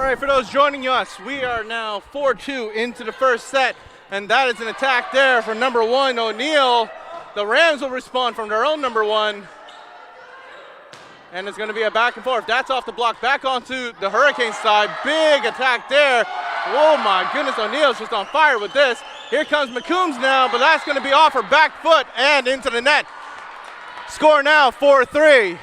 right, for those joining us, we are now 4-2 into the first set, and that is an attack there from number one, O'Neal. The Rams will respond from their own number one, and it's going to be a back and forth. That's off the block, back onto the Hurricane side. Big attack there. Oh my goodness, O'Neal's just on fire with this. Here comes McCombs now, but that's going to be off her back foot and into the net. Score now 4-3.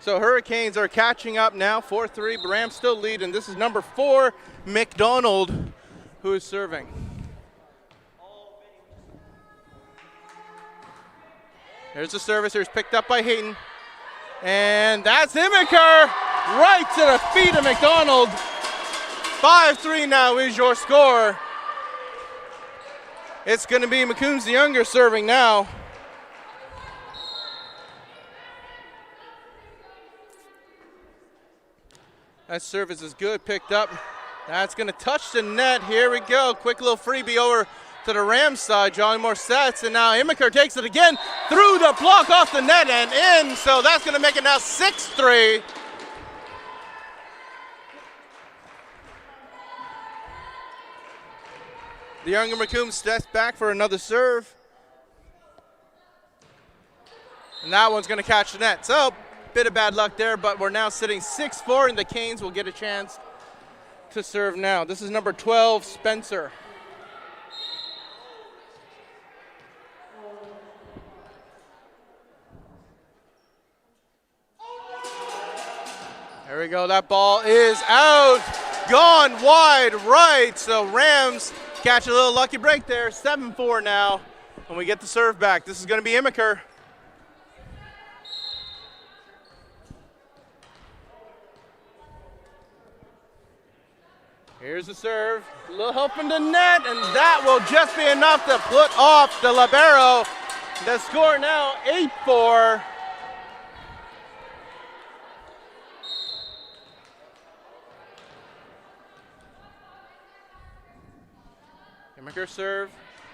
So Hurricanes are catching up now, 4-3, but Rams still lead, and this is number 4, McDonald, who is serving. There's the service, here's picked up by Hayton. And that's Imiker, right to the feet of McDonald. 5-3 now is your score. It's gonna be McCombs the younger serving now. That service is good, picked up. That's gonna touch the net. Here we go, quick little freebie over to the Rams side. Johnny Moore sets, and now Imiker takes it again through the block, off the net and in. So that's gonna make it now 6-3. The younger McCombs steps back for another serve. And that one's gonna catch the net. So, bit of bad luck there, but we're now sitting 6-4, and the Canes will get a chance to serve now. This is number 12, Spencer. There we go, that ball is out, gone wide right. So Rams catch a little lucky break there, 7-4 now, and we get the serve back. This is gonna be Imiker. Here's the serve, a little help from the net, and that will just be enough to put off the libero. The score now 8-4. Imiker serve,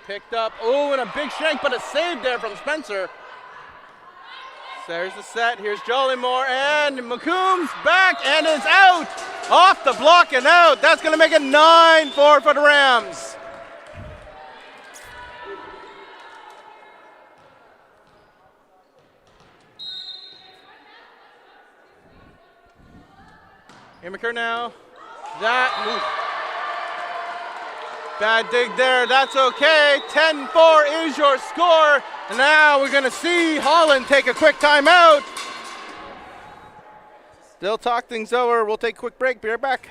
picked up, oh, and a big shank, but a save there from Spencer. So there's the set, here's Jollymore, and McCombs back, and is out! Off the block and out. That's going to make it 9-4 for the Rams. Imiker now. Bad dig there. That's okay. 10-4 is your score. And now we're going to see Holland take a quick timeout. They'll talk things over. We'll take a quick break. Be right back.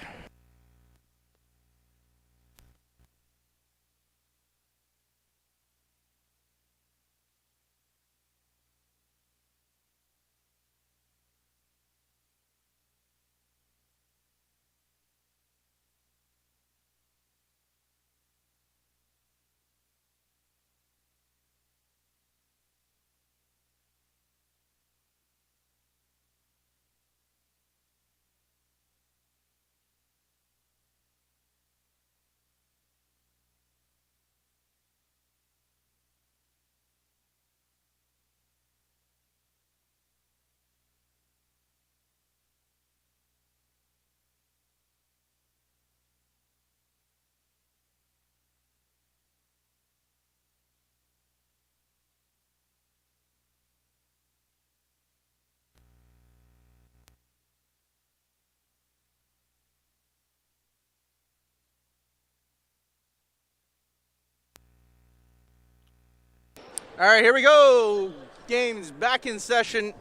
All right, here we go. Game's back in session.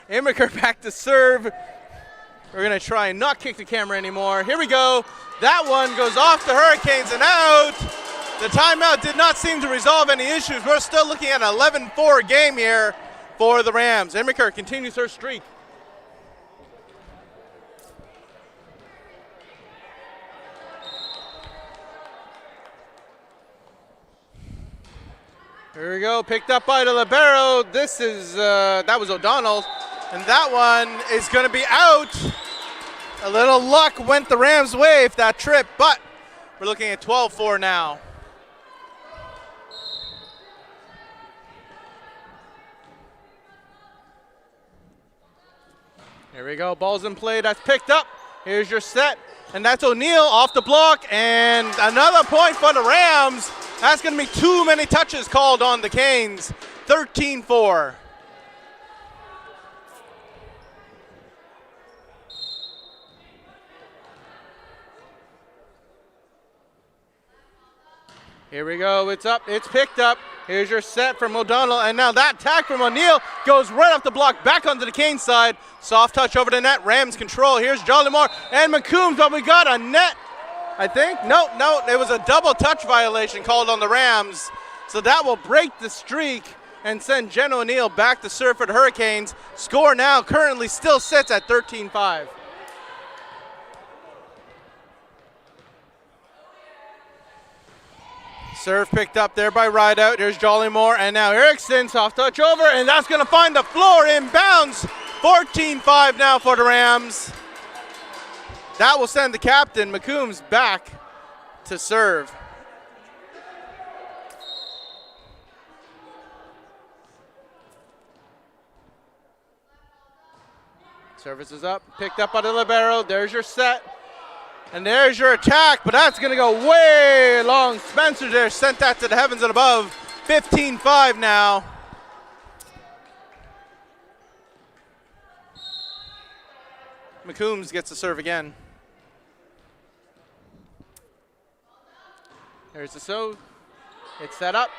Imiker back to serve. We're gonna try and not kick the camera anymore. Here we go. That one goes off the Hurricanes and out. The timeout did not seem to resolve any issues. We're still looking at an 11-4 game here for the Rams. Imiker continues her streak. Here we go, picked up by the libero. This is, that was O'Donnell. And that one is gonna be out. A little luck went the Rams' way if that trip, but we're looking at 12-4 now. Here we go, ball's in play, that's picked up. Here's your set, and that's O'Neill off the block, and another point for the Rams. That's gonna be too many touches called on the Canes, 13-4. Here we go, it's up, it's picked up. Here's your set from O'Donnell, and now that attack from O'Neill goes right off the block, back onto the Canes side. Soft touch over the net, Rams control. Here's Jollymore and McCombs, but we got a net, I think. No, it was a double touch violation called on the Rams. So that will break the streak and send Jen O'Neill back to serve for the Hurricanes. Score now currently still sits at 13-5. Serve picked up there by Rideout. Here's Jollymore, and now Erickson, soft touch over, and that's going to find the floor inbounds. 14-5 now for the Rams. That will send the captain, McCombs, back to serve. Service is up, picked up by the libero. There's your set. And there's your attack, but that's going to go way long. Spencer there sent that to the heavens and above. 15-5 now. McCombs gets to serve again. There's the so. It's set up.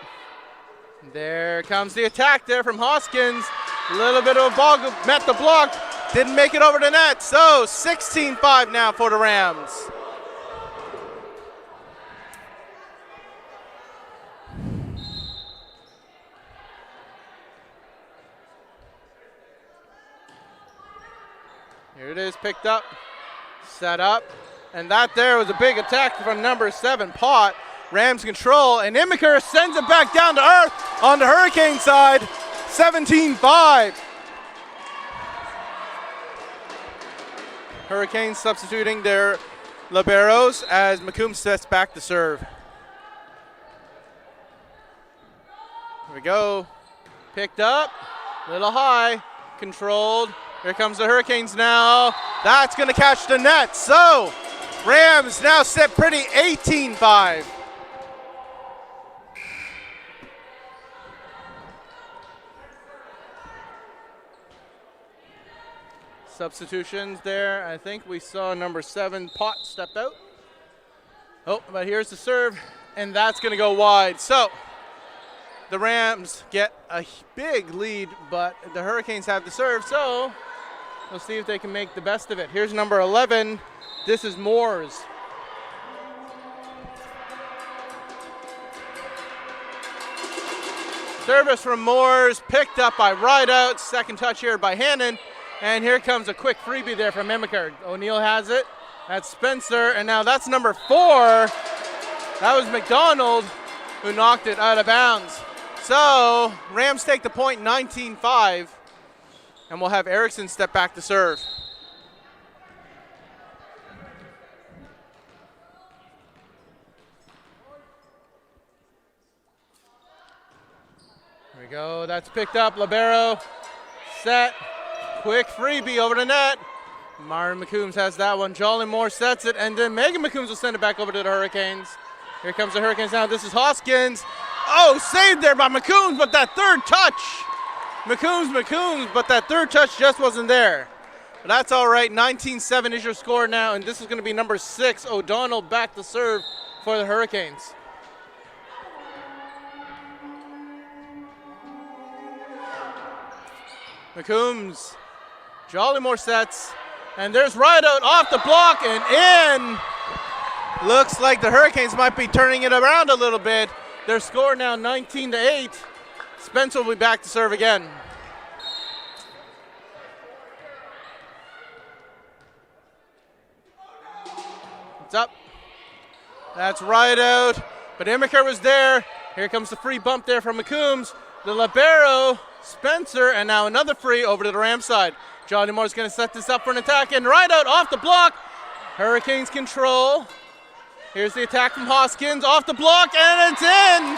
There comes the attack there from Hoskins. A little bit of a ball met the block. Didn't make it over the net, so 16-5 now for the Rams. Here it is, picked up, set up, and that there was a big attack from number 7, Pott. Rams control, and Imiker sends it back down to earth on the Hurricane side, 17-5. Hurricanes substituting their liberos as McCombs sets back to serve. Here we go. Picked up, little high, controlled. Here comes the Hurricanes now. That's going to catch the net. So Rams now sit pretty, 18-5. Substitutions there. I think we saw number 7, Pott, step out. Oh, but here's the serve, and that's going to go wide. So the Rams get a big lead, but the Hurricanes have the serve, so we'll see if they can make the best of it. Here's number 11. This is Moores. Service from Moores, picked up by Rideout. Second touch here by Hannon. And here comes a quick freebie there from Imiker. O'Neill has it. That's Spencer, and now that's number 4. That was McDonald who knocked it out of bounds. So Rams take the point, 19-5, and we'll have Erickson step back to serve. Here we go, that's picked up, libero, set. Quick freebie over the net. Myron McCombs has that one. Jollymore sets it, and then Megan McCombs will send it back over to the Hurricanes. Here comes the Hurricanes now. This is Hoskins. Oh, saved there by McCombs, but that third touch. McCombs, but that third touch just wasn't there. But that's all right. 19-7 is your score now, and this is going to be number 6, O'Donnell, back to serve for the Hurricanes. McCombs. Jollymore sets, and there's Rideout off the block and in. Looks like the Hurricanes might be turning it around a little bit. Their score now 19-8. Spencer will be back to serve again. It's up. That's Rideout, but Imiker was there. Here comes the free bump there from McCombs. The libero, Spencer, and now another free over to the Rams side. Johnny Moore's going to set this up for an attack, and Rideout off the block. Hurricanes control. Here's the attack from Hoskins, off the block, and it's in.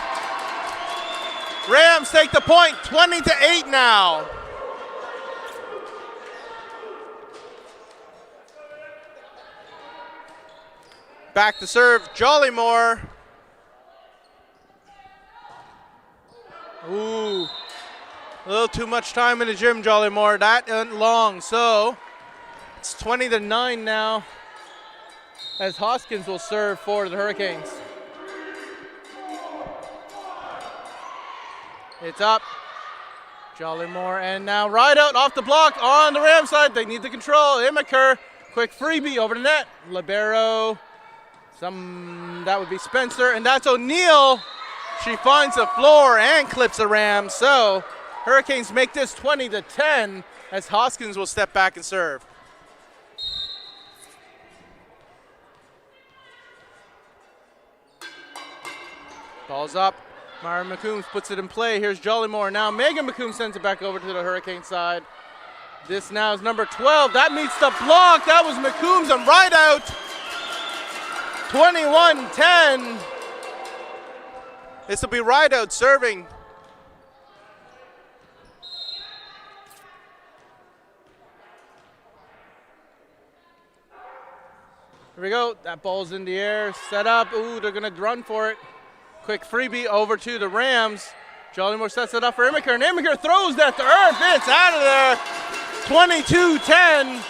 Rams take the point, 20-8 now. Back to serve, Jollymore. Ooh, a little too much time in the gym, Jollymore. That isn't long, so it's 20-9 now as Hoskins will serve for the Hurricanes. It's up. Jollymore, and now right out off the block on the Ram side. They need the control. Immaker, quick freebie over the net. Libero, that would be Spencer, and that's O'Neill. She finds the floor and clips the Ram. So Hurricanes make this 20-10 as Hoskins will step back and serve. Ball's up. Myron McCombs puts it in play. Here's Jollymore. Now Megan McCombs sends it back over to the Hurricane side. This now is number 12. That meets the block. That was McCombs and right out. 21-10. This will be right out serving. Here we go. That ball's in the air. Set up. Ooh, they're going to run for it. Quick freebie over to the Rams. Jollymore sets it up for Immaker, and Immaker throws that to earth. It's out of there. 22-10.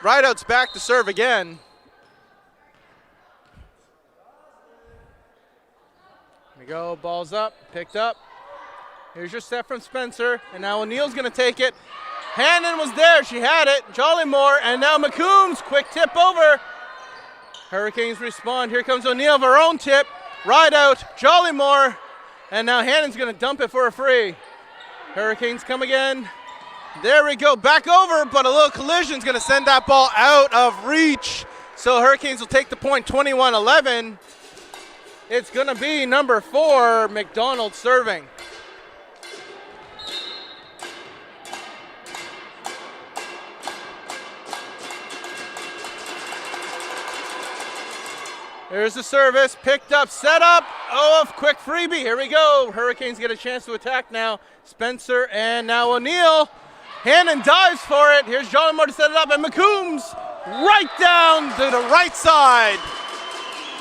Rideout's back to serve again. Here we go. Ball's up. Picked up. Here's your set from Spencer, and now O'Neill's going to take it. Hannon was there, she had it. Jollymore, and now McCombs, quick tip over. Hurricanes respond. Here comes O'Neill of her own tip. Ride out, Jollymore, and now Hannon's gonna dump it for a free. Hurricanes come again. There we go, back over, but a little collision's gonna send that ball out of reach. So Hurricanes will take the point, 21-11. It's gonna be number 4, McDonald serving. There's the service, picked up, set up. Oh, quick freebie, here we go. Hurricanes get a chance to attack now. Spencer and now O'Neill. Hannon dives for it. Here's Jollymore to set it up, and McCombs right down to the right side.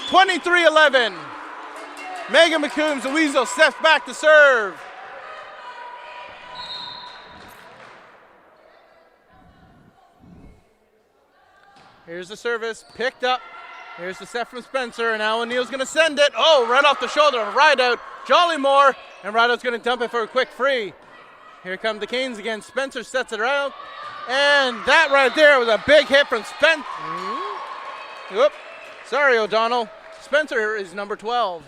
23-11. Megan McCombs, the Weasel, steps back to serve. Here's the service, picked up. Here's the set from Spencer, and now O'Neill's going to send it. Oh, right off the shoulder of Rideout. Jollymore, and Rideout's going to dump it for a quick free. Here come the Canes again. Spencer sets it out, and that right there was a big hit from Spencer. Whoop. Sorry, O'Donnell. Spencer is number 12.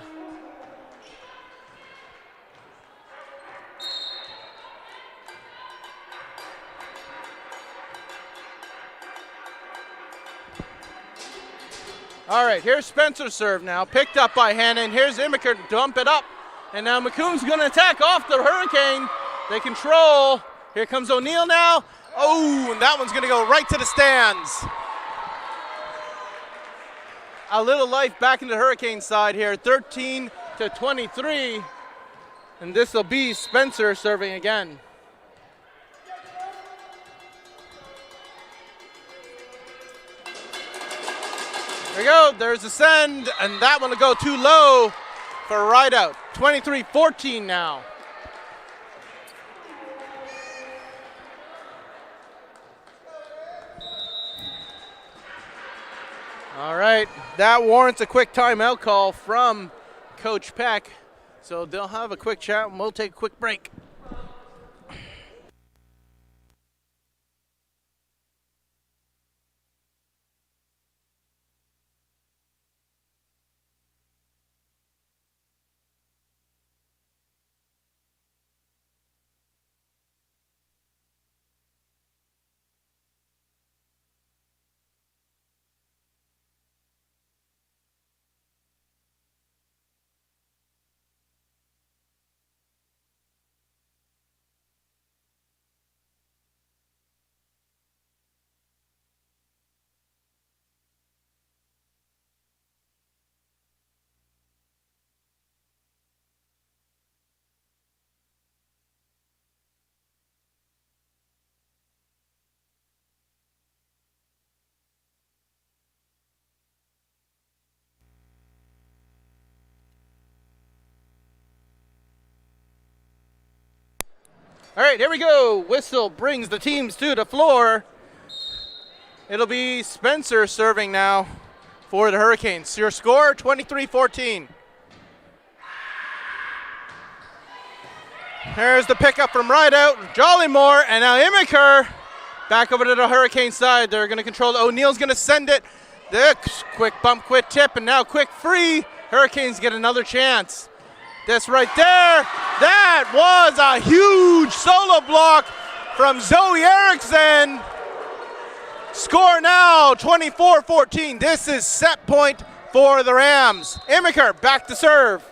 All right, here's Spencer's serve now, picked up by Hannon. Here's Immaker to dump it up. And now McCombs going to attack off the Hurricane. They control. Here comes O'Neill now. Oh, and that one's going to go right to the stands. A little life back in the Hurricane side here, 13-23. And this will be Spencer serving again. There we go, there's a send, and that one will go too low for a Rideout. 23-14 now. All right, that warrants a quick timeout call from Coach Peck. So they'll have a quick chat, and we'll take a quick break. All right, here we go. Whistle brings the teams to the floor. It'll be Spencer serving now for the Hurricanes. Your score, 23-14. There's the pickup from right out, Jollymore, and now Imiker back over to the Hurricane side. They're going to control it. O'Neill's going to send it. The quick bump, quick tip, and now quick free. Hurricanes get another chance. This right there, that was a huge solo block from Zoe Erickson. Score now, 24-14. This is set point for the Rams. Imiker back to serve.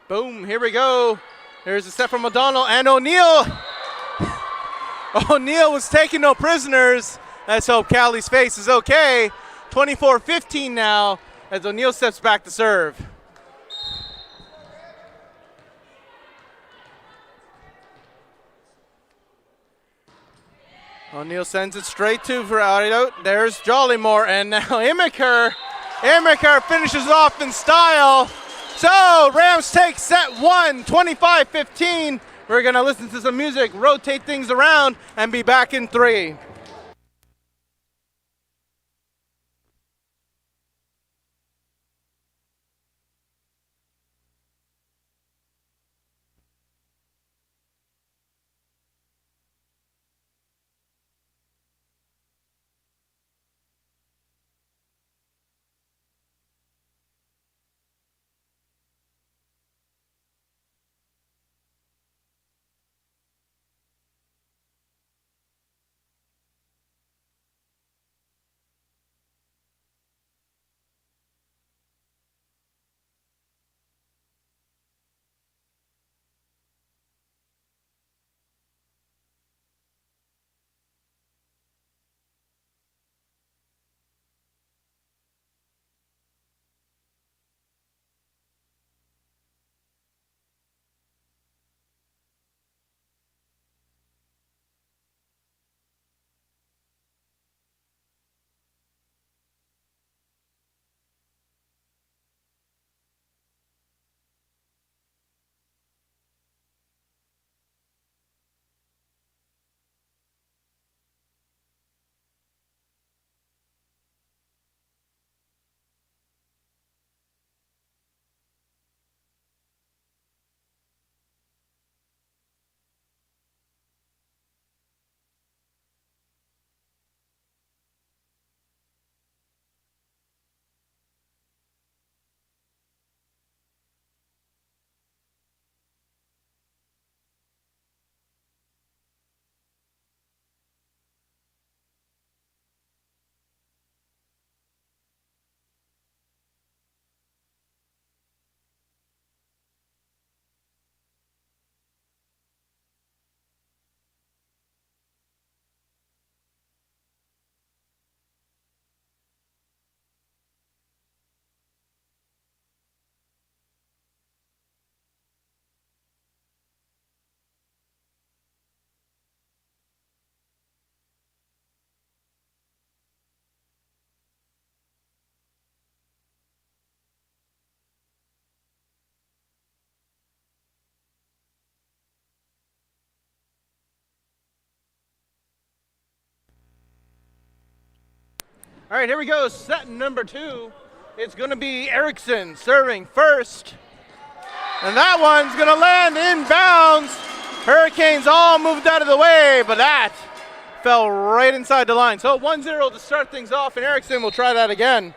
Boom, here we go. There's a set from O'Donnell and O'Neill. O'Neill was taking no prisoners. Let's hope Callie's face is okay. 24-15 now as O'Neill steps back to serve. O'Neill sends it straight to right out. There's Jollymore and now Imiker. Imiker finishes off in style. So Rams take set one, 25-15. We're gonna listen to some music, rotate things around, and be back in 3. All right, here we go, set number 2. It's gonna be Erickson serving first. And that one's gonna land inbounds. Hurricanes all moved out of the way, but that fell right inside the line. So 1-0 to start things off, and Erickson will try that again.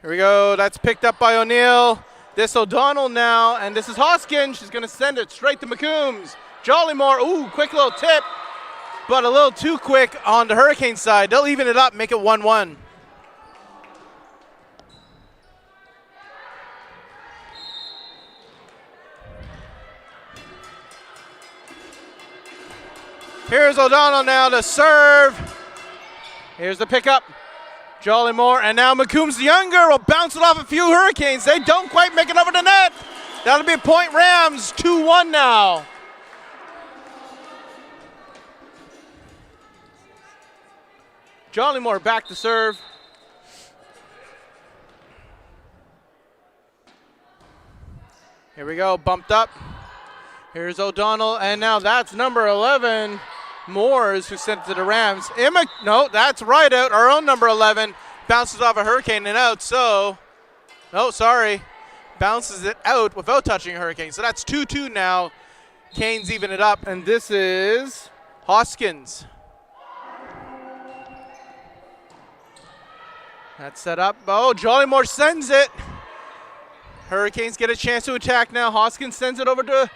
Here we go, that's picked up by O'Neill. This O'Donnell now, and this is Hoskins. She's gonna send it straight to McCombs. Jollymore, ooh, quick little tip, but a little too quick on the Hurricane side. They'll even it up, make it 1-1. Here's O'Donnell now to serve. Here's the pickup. Jollymore, and now McCombs the younger will bounce it off a few Hurricanes. They don't quite make it over the net. That'll be a point Rams, 2-1 now. Jollymore back to serve. Here we go, bumped up. Here's O'Donnell, and now that's number 11, Moores, who sent it to the Rams. No, that's right out. Our own number 11 bounces off a Hurricane and out, so, no, sorry. Bounces it out without touching a Hurricane. So that's 2-2 now. Canes even it up, and this is Hoskins. That's set up. Oh, Jollymore sends it. Hurricanes get a chance to attack now. Hoskins sends it over to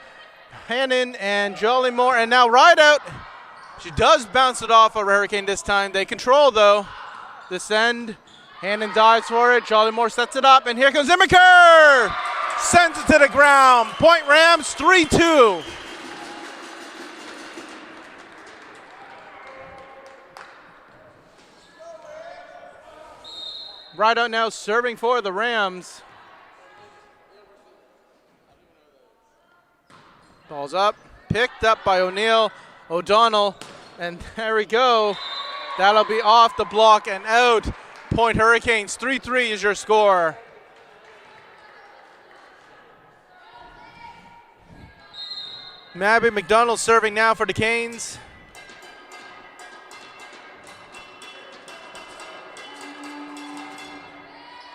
Hannon and Jollymore, and now Rideout. She does bounce it off a Hurricane this time. They control, though, this end. Hannon dives for it. Jollymore sets it up, and here comes Immaker! Sends it to the ground. Point Rams, 3-2. Rideout now serving for the Rams. Ball's up, picked up by O'Donnell, and there we go. That'll be off the block and out. Point Hurricanes, 3-3 is your score. Mabby McDonald serving now for the Canes.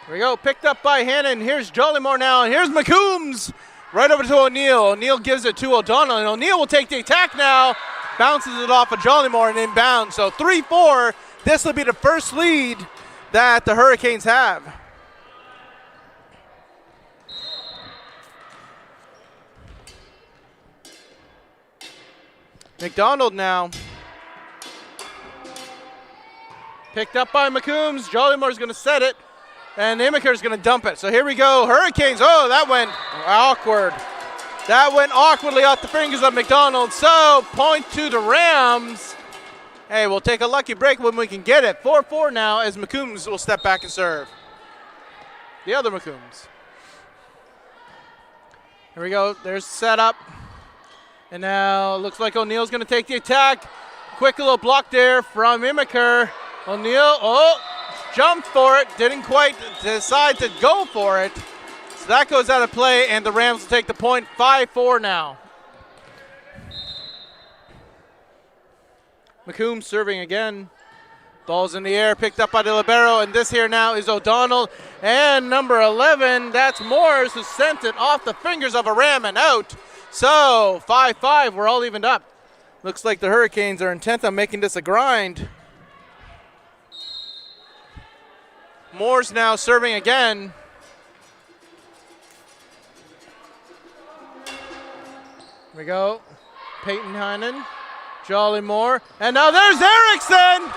Here we go, picked up by Hannon. Here's Jollymore now, and here's McCombs. Right over to O'Neill. O'Neill gives it to O'Donnell, and O'Neill will take the attack now. Bounces it off of Jollymore and inbound. So 3-4. This will be the first lead that the Hurricanes have. McDonald now. Picked up by McCombs. Jollymore's going to set it. And Immaker's going to dump it. So here we go. Hurricanes. Oh, that went awkward. That went awkwardly off the fingers of McDonald. So point to the Rams. Hey, we'll take a lucky break when we can get it. 4-4 now as McCombs will step back and serve. The other McCombs. Here we go. There's setup. And now looks like O'Neill's going to take the attack. Quick little block there from Immaker. O'Neill, jumped for it, didn't quite decide to go for it. So that goes out of play, and the Rams will take the point. 5-4 now. McCombs serving again. Ball's in the air, picked up by the libero, and this here now is O'Donnell. And number 11, that's Moores, who sent it off the fingers of a Ram and out. So 5-5, we're all evened up. Looks like the Hurricanes are intent on making this a grind. Moore's now serving again. Here we go. Peyton Heinen, Jollymore, and now there's Erickson!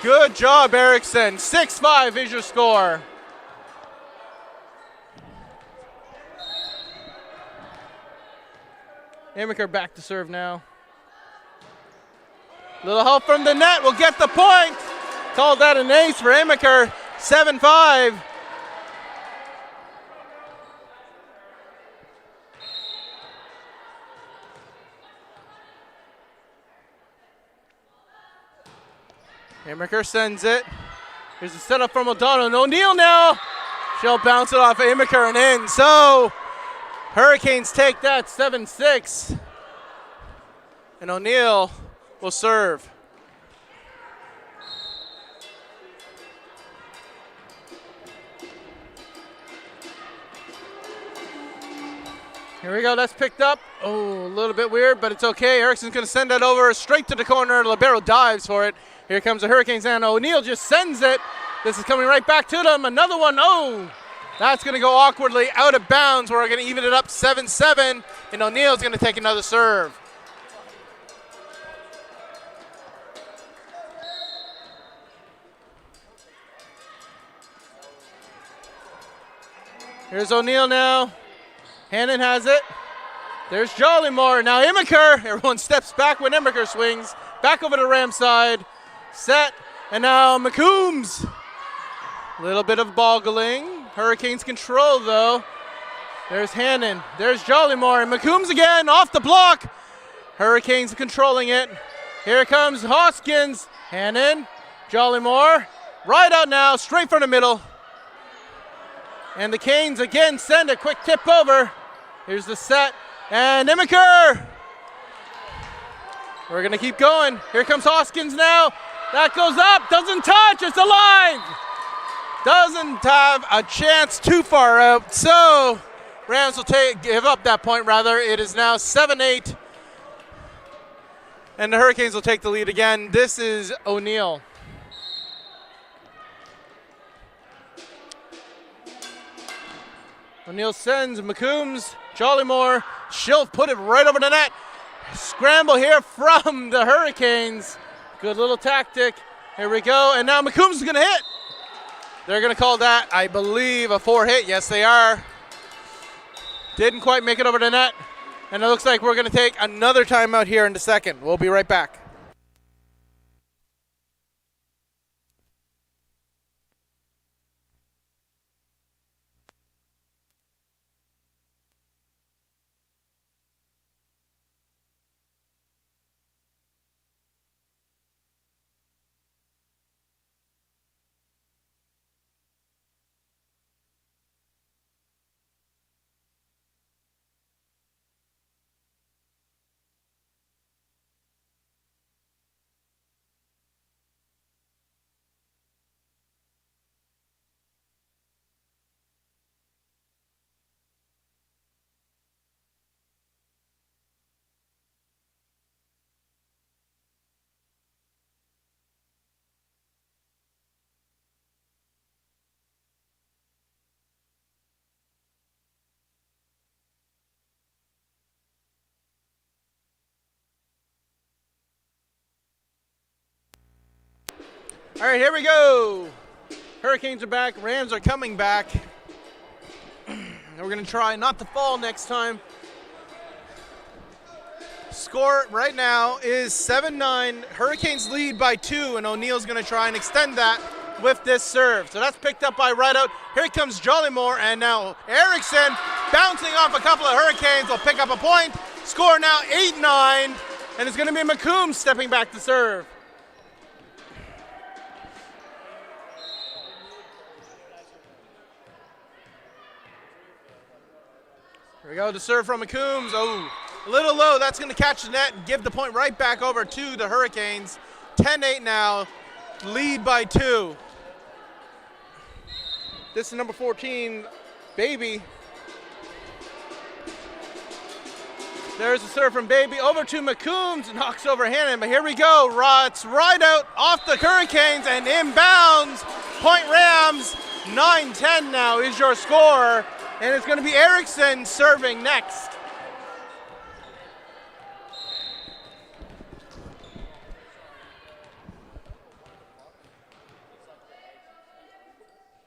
Good job, Erickson. 6-5 is your score. Immaker back to serve now. Little help from the net will get the point. Called that an ace for Immaker. 7-5. Immaker sends it. Here's a setup from O'Donnell. And O'Neill now. She'll bounce it off of Immaker and in. So Hurricanes take that 7-6. And O'Neill will serve. Here we go, that's picked up. Oh, a little bit weird, but it's okay. Erickson's gonna send that over straight to the corner. Libero dives for it. Here comes the Hurricanes, and O'Neill just sends it. This is coming right back to them. Another one, oh! That's gonna go awkwardly out of bounds. We're gonna even it up 7-7, and O'Neill's gonna take another serve. Here's O'Neill now. Hannon has it. There's Jollymore. Now Immaker. Everyone steps back when Immaker swings. Back over to Ram side. Set. And now McCombs. Little bit of boggling. Hurricanes control though. There's Hannon. There's Jollymore. And McCombs again off the block. Hurricanes controlling it. Here comes Hoskins. Hand in. Jollymore. Right out now, straight from the middle. And the Canes again send a quick tip over. Here's the set. And Imiker. We're going to keep going. Here comes Hoskins now. That goes up. Doesn't touch. It's alive. Doesn't have a chance too far out. So Rams will give up that point, rather. It is now 7-8. And the Hurricanes will take the lead again. This is O'Neill. O'Neill sends McCombs. Jollymore. She'll put it right over the net. Scramble here from the Hurricanes. Good little tactic. Here we go. And now McCombs is going to hit. They're going to call that, I believe, a 4-hit. Yes, they are. Didn't quite make it over the net. And it looks like we're going to take another timeout here in the second. We'll be right back. All right, here we go. Hurricanes are back. Rams are coming back. And we're going to try not to fall next time. Score right now is 7-9. Hurricanes lead by 2, and O'Neill's going to try and extend that with this serve. So that's picked up by Rideout. Here comes Jollymore, and now Erickson bouncing off a couple of Hurricanes will pick up a point. Score now 8-9, and it's going to be McCombs stepping back to serve. Here we go, the serve from McCombs. Oh, a little low. That's going to catch the net and give the point right back over to the Hurricanes. 10-8 now, lead by 2. This is number 14, Baby. There's a serve from Baby over to McCombs, knocks over Hannon. But here we go. It's right out off the Hurricanes and inbounds. Point Rams. 9-10 now is your score. And it's going to be Erickson serving next.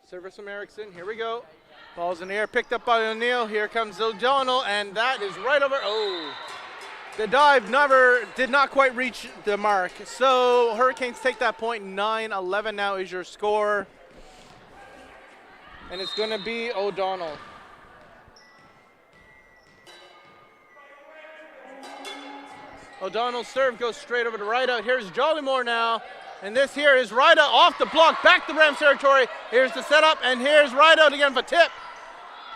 Service from Erickson. Here we go. Ball's in the air, picked up by O'Neill. Here comes O'Donnell, and that is right over. Oh, the dive did not quite reach the mark. So Hurricanes take that point. 9-11 now is your score. And it's going to be O'Donnell. O'Donnell's serve goes straight over to Rideout. Here's Jollymore now. And this here is Rideout off the block, back to Rams territory. Here's the setup, and here's Rideout again for tip.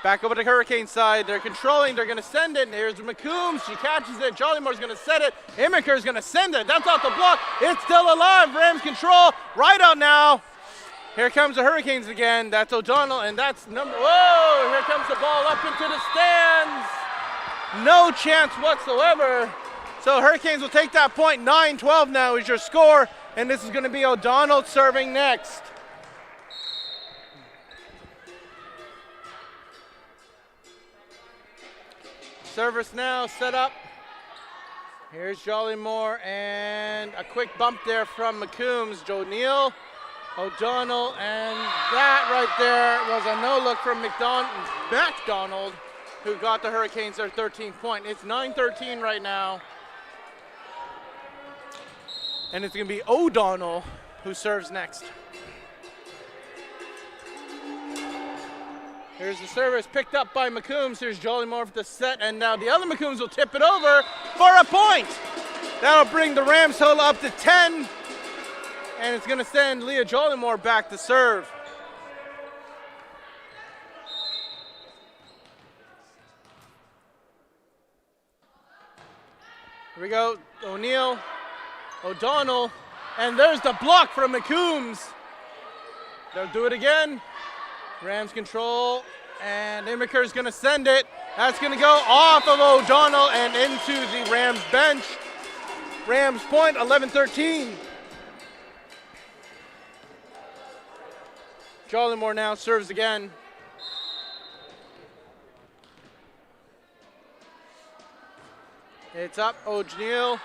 Back over to Hurricane side. They're controlling. They're going to send it. And here's McCombs. She catches it. Jollymore's going to set it. Imiker's going to send it. That's off the block. It's still alive. Rams control. Rideout now. Here comes the Hurricanes again. That's O'Donnell, and that's number. Whoa! Here comes the ball up into the stands. No chance whatsoever. So Hurricanes will take that point. 9-12 now is your score, and this is going to be O'Donnell serving next. Service now set up. Here's Jollymore, and a quick bump there from McCombs. O'Neill, O'Donnell, and that right there was a no-look from McDonald, who got the Hurricanes their 13th point. It's 9-13 right now. And it's going to be O'Donnell who serves next. Here's the service picked up by McCombs. Here's Jollymore for the set, and now the other McCombs will tip it over for a point. That'll bring the Rams total up to 10. And it's going to send Leah Jollymore back to serve. Here we go, O'Neill, O'Donnell, and there's the block from McCombs. They'll do it again. Rams control, and Immiker's gonna send it. That's gonna go off of O'Donnell and into the Rams bench. Rams point, 11-13. Jollymore now serves again. It's up, O'Neill,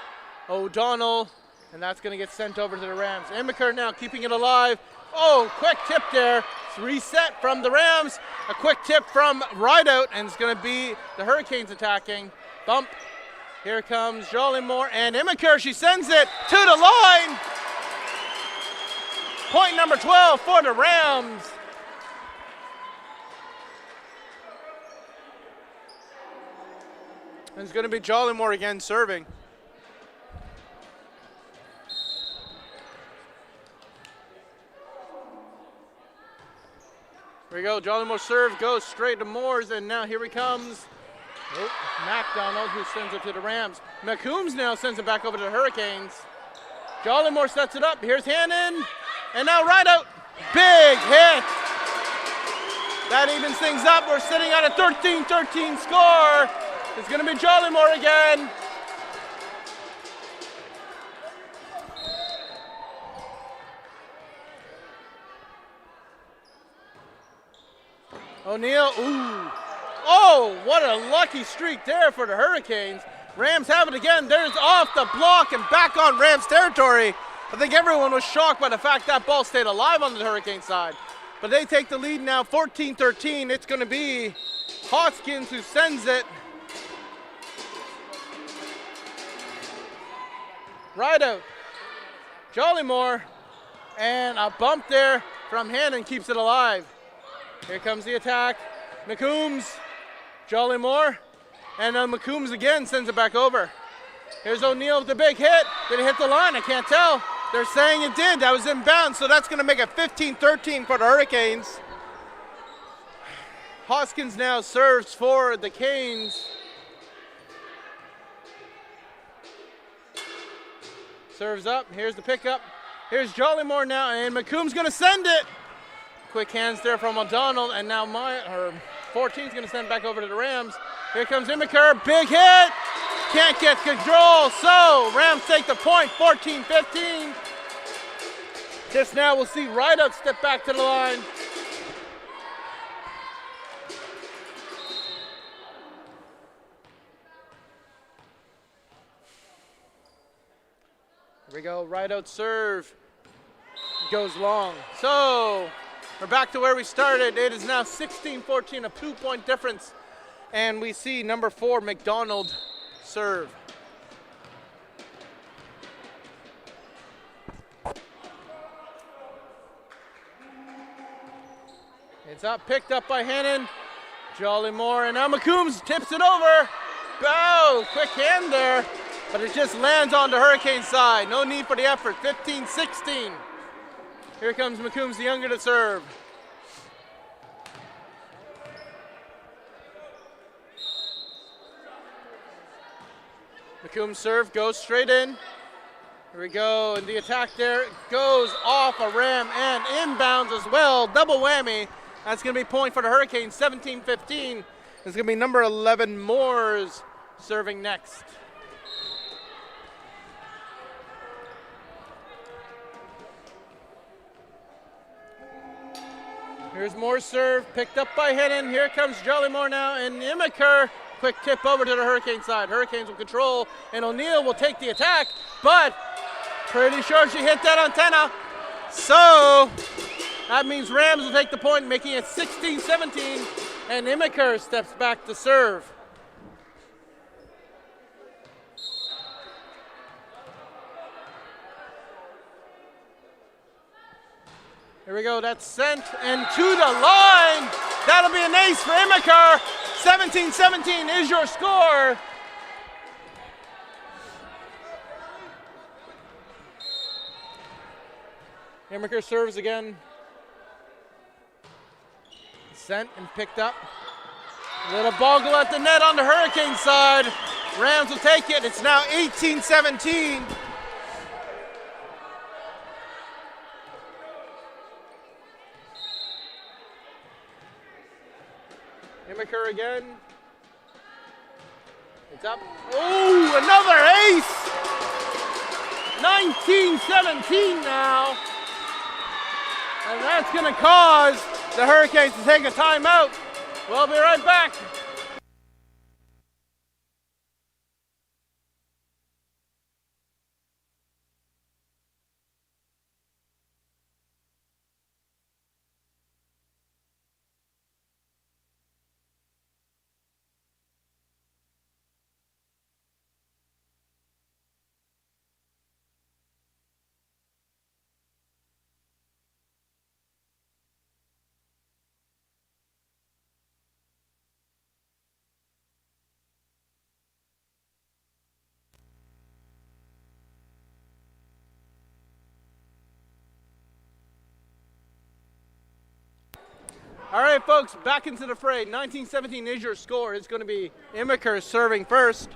O'Donnell, and that's going to get sent over to the Rams. Immiker now keeping it alive. Oh, quick tip there. It's reset from the Rams. A quick tip from Rideout, and it's going to be the Hurricanes attacking. Bump. Here comes Jollymore, and Immiker, she sends it to the line. Point number 12 for the Rams. And it's going to be Jollymore again serving. Here we go, Jollymore serve goes straight to Moores, and now here he comes. Oh, MacDonald, who sends it to the Rams. McCombs now sends it back over to the Hurricanes. Jollymore sets it up. Here's Hannon, and now Rideout. Big hit. That evens things up. We're sitting at a 13-13 score. It's going to be Jollymore again. O'Neill, ooh. Oh, what a lucky streak there for the Hurricanes. Rams have it again. There's off the block and back on Rams territory. I think everyone was shocked by the fact that ball stayed alive on the Hurricane side. But they take the lead now, 14-13. It's going to be Hoskins who sends it. Rideout, Jollymore, and a bump there from Hannon keeps it alive. Here comes the attack. McCombs, Jollymore, and McCombs again sends it back over. Here's O'Neill with the big hit. Did it hit the line? I can't tell. They're saying it did. That was inbound, so that's going to make it 15-13 for the Hurricanes. Hoskins now serves for the Canes. Serves up. Here's the pickup. Here's Jollymore now, and McComb's going to send it. Quick hands there from O'Donnell, and now 14's going to send back over to the Rams. Here comes Immiker. Big hit. Can't get control, so Rams take the point, 14-15. Just now we'll see Rideout step back to the line. Here we go, Rideout serve. Goes long. So we're back to where we started. It is now 16-14, a 2-point difference. And we see number 4, McDonald, serve. It's up, picked up by Hannon. Jollymore, and now McCombs tips it over. Oh, quick hand there. But it just lands on the Hurricane side. No need for the effort, 15-16. Here comes McCombs, the younger, to serve. McCombs serve, goes straight in. Here we go, and the attack there goes off a ram and inbounds as well. Double whammy. That's going to be point for the Hurricanes, 17-15. It's going to be number 11, Moores, serving next. Here's Moore's serve, picked up by Hannon. Here comes Jollymore now, and Immiker. Quick tip over to the Hurricane side. Hurricanes will control, and O'Neill will take the attack, but pretty sure she hit that antenna. So that means Rams will take the point, making it 16-17, and Immiker steps back to serve. Here we go, that's sent and to the line. That'll be an ace for Immiker. 17-17 is your score. Himmaker serves again. Sent and picked up. Little ball go at the net on the Hurricane side. Rams will take it. It's now 18-17. Himmaker again. It's up. Oh, another ace! 19-17 now. And that's going to cause the Hurricanes to take a timeout. We'll be right back. All right, folks, back into the fray. 19-17 is your score. It's going to be Himmaker serving first.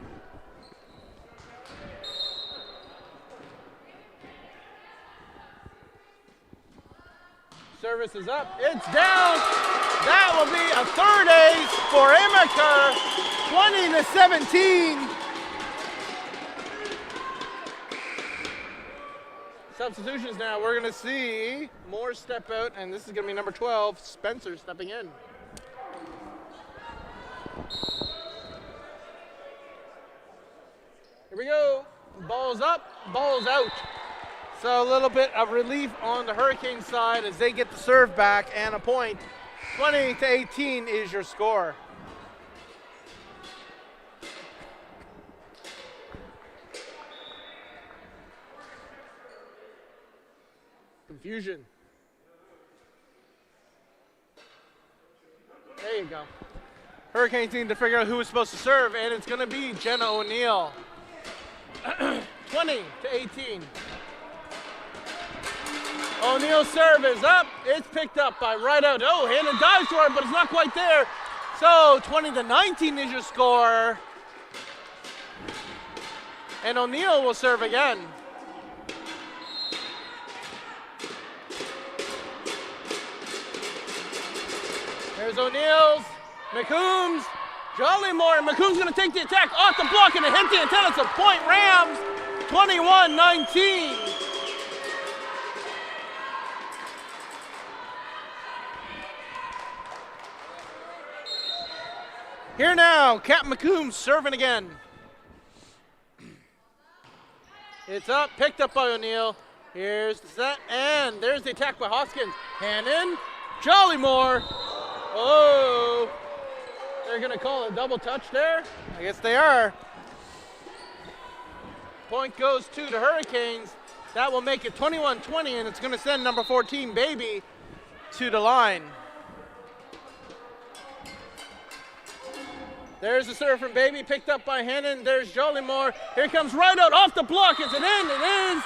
Service is up. It's down. That will be a third ace for Himmaker. 20-17. Substitutions now. We're going to see Moore step out, and this is going to be number 12, Spencer, stepping in. Here we go. Ball's up, ball's out. So a little bit of relief on the Hurricane side as they get the serve back and a point. 20-18 is your score. Confusion. There you go. Hurricanes need to figure out who is supposed to serve, and it's going to be Jenna O'Neill. 20-18. O'Neill's serve is up. It's picked up by Rideout. Oh, Hannah dives for it, but it's not quite there. So 20-19 is your score. And O'Neill will serve again. There's O'Neill's, McCombs, Jollymore, and McCombs going to take the attack off the block and it hit the antenna. It's a point, Rams, 21-19. Here now, Captain McCombs serving again. It's up, picked up by O'Neill. Here's the set, and there's the attack by Hoskins. Hannon, Jollymore. Oh, they're going to call a double touch there? I guess they are. Point goes to the Hurricanes. That will make it 21-20, and it's going to send number 14, Baby, to the line. There's the serve from Baby, picked up by Hannon. There's Jollymore. Here comes Rideout off the block. Is it in? It is.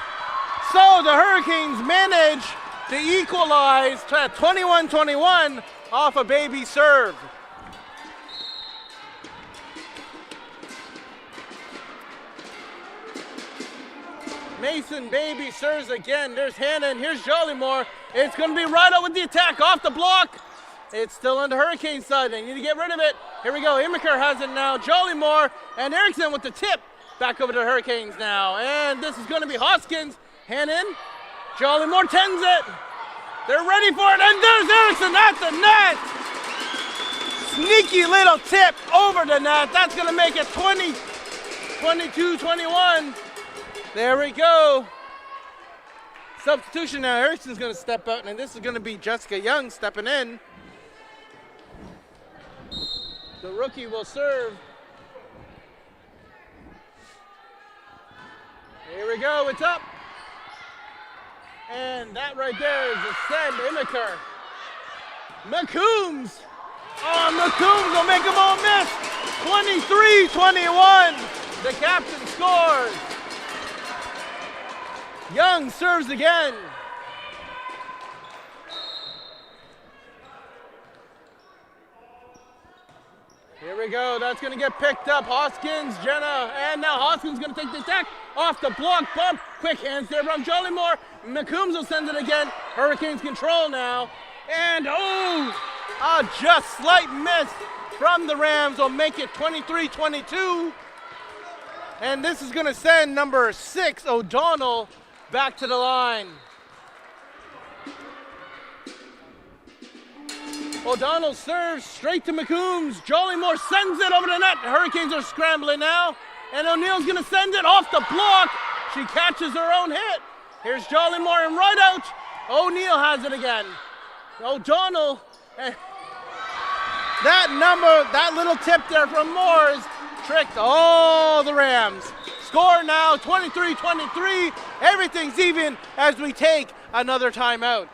So the Hurricanes manage to equalize to 21-21 off a Baby serve. Mason Baby serves again. There's Hannon. Here's Jollymore. It's going to be Rideout with the attack off the block. It's still on the Hurricane side. They need to get rid of it. Here we go. Himmaker has it now. Jollymore and Erickson with the tip. Back over to the Hurricanes now. And this is going to be Hoskins. Hannon. Jollymore tends it. They're ready for it. And there's Erickson at the net. Sneaky little tip over the net. That's going to make it 22-21. There we go. Substitution now. Erickson's going to step out. And this is going to be Jessica Young stepping in. The rookie will serve. Here we go, it's up. And that right there is a send, Himmaker. McCombs. Oh, McCombs will make them all miss. 23-21. The captain scores. Young serves again. we go. That's going to get picked up. Hoskins, Jenna, and now Hoskins going to take the attack off the block bump. Quick hands there from Jollymore. McCombs will send it again. Hurricanes control now. And a just slight miss from the Rams will make it 23-22. And this is going to send number 6, O'Donnell, back to the line. O'Donnell serves straight to McCombs. Jollymore sends it over the net. The Hurricanes are scrambling now. And O'Neill's going to send it off the block. She catches her own hit. Here's Jollymore and right out. O'Neill has it again. O'Donnell. That little tip there from Moores tricked all the Rams. Score now 23-23. Everything's even as we take another timeout.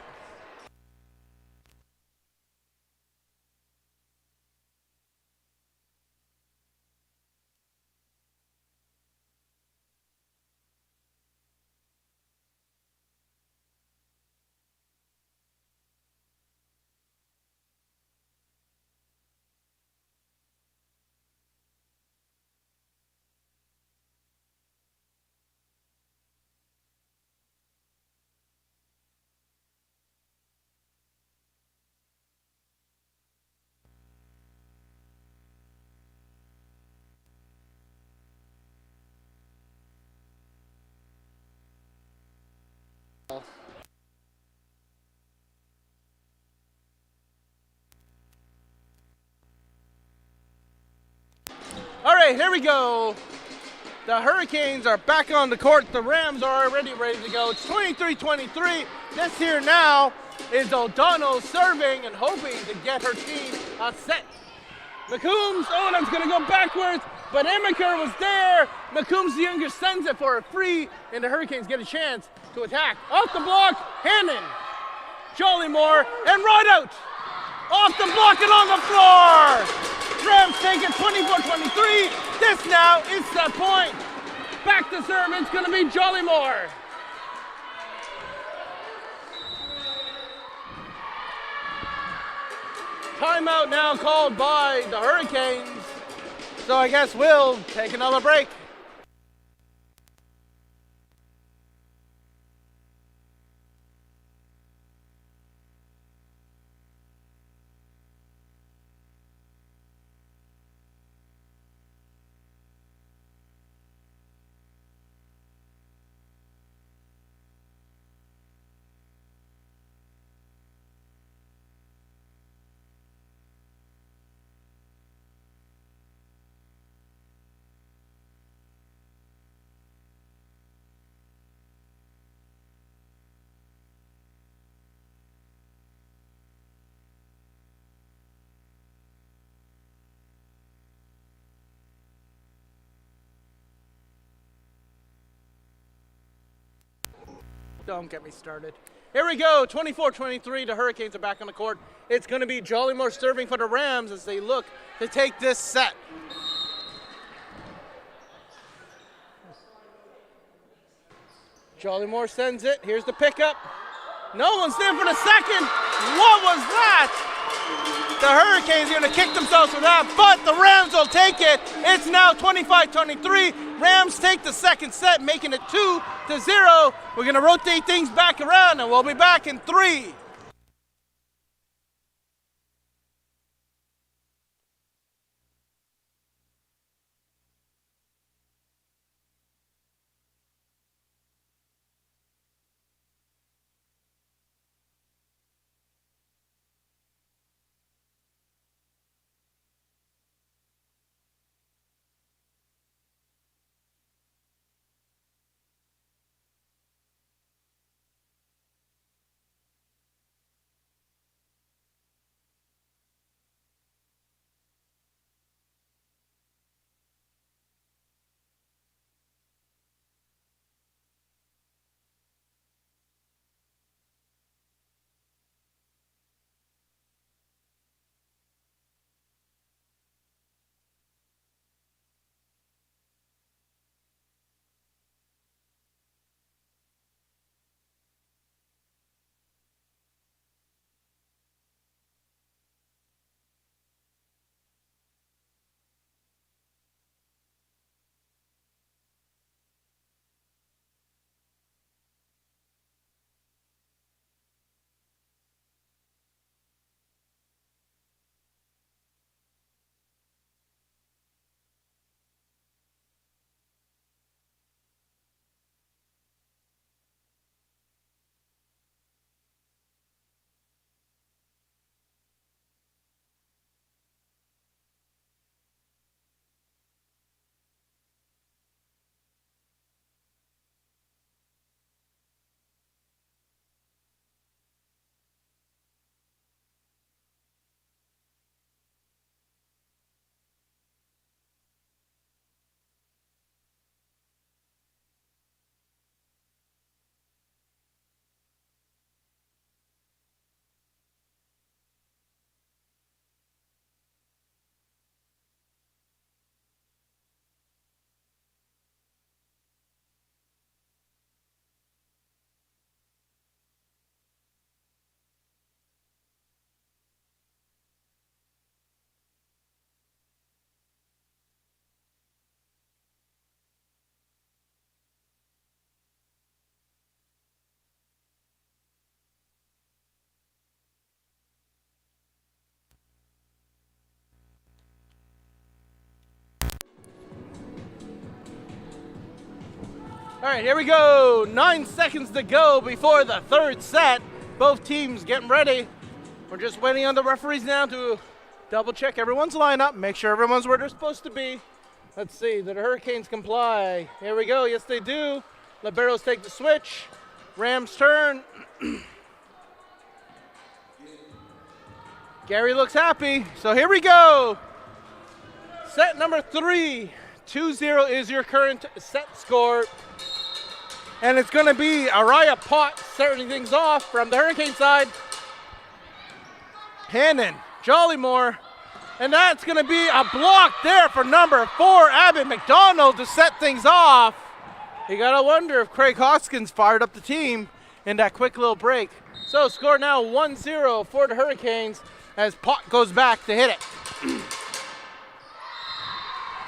All right, here we go. The Hurricanes are back on the court. The Rams are already ready to go. It's 23-23. This here now is O'Donnell serving and hoping to get her team a set. McCombs, that's going to go backwards, but Emiker was there. McCombs the younger sends it for a free, and the Hurricanes get a chance to attack. Off the block, Hannon, Jollymore, and right out. Off the block and on the floor. Rams take it 24-23. This now is the point. Back to serve, it's going to be Jollymore. Timeout now called by the Hurricanes. So I guess we'll take another break. Don't get me started. Here we go, 24-23. The Hurricanes are back on the court. It's going to be Jollymore serving for the Rams as they look to take this set. Jollymore sends it. Here's the pickup. No one's there for the second. What was that? The Hurricanes are going to kick themselves for that, but the Rams will take it. It's now 25-23. Rams take the second set, making it 2-0. We're going to rotate things back around, and we'll be back in 3. All right, here we go. 9 seconds to go before the third set. Both teams getting ready. We're just waiting on the referees now to double check everyone's lineup, make sure everyone's where they're supposed to be. Let's see, did the Hurricanes comply? Here we go, yes they do. Liberos take the switch. Rams turn. Gary looks happy, so here we go. Set number 3, 2-0 is your current set score. And it's going to be Araya Pot starting things off from the Hurricane side. Hannon, Jollymore, and that's going to be a block there for number 4, Abbott McDonald, to set things off. You got to wonder if Craig Hoskins fired up the team in that quick little break. So score now 1-0 for the Hurricanes as Pot goes back to hit it.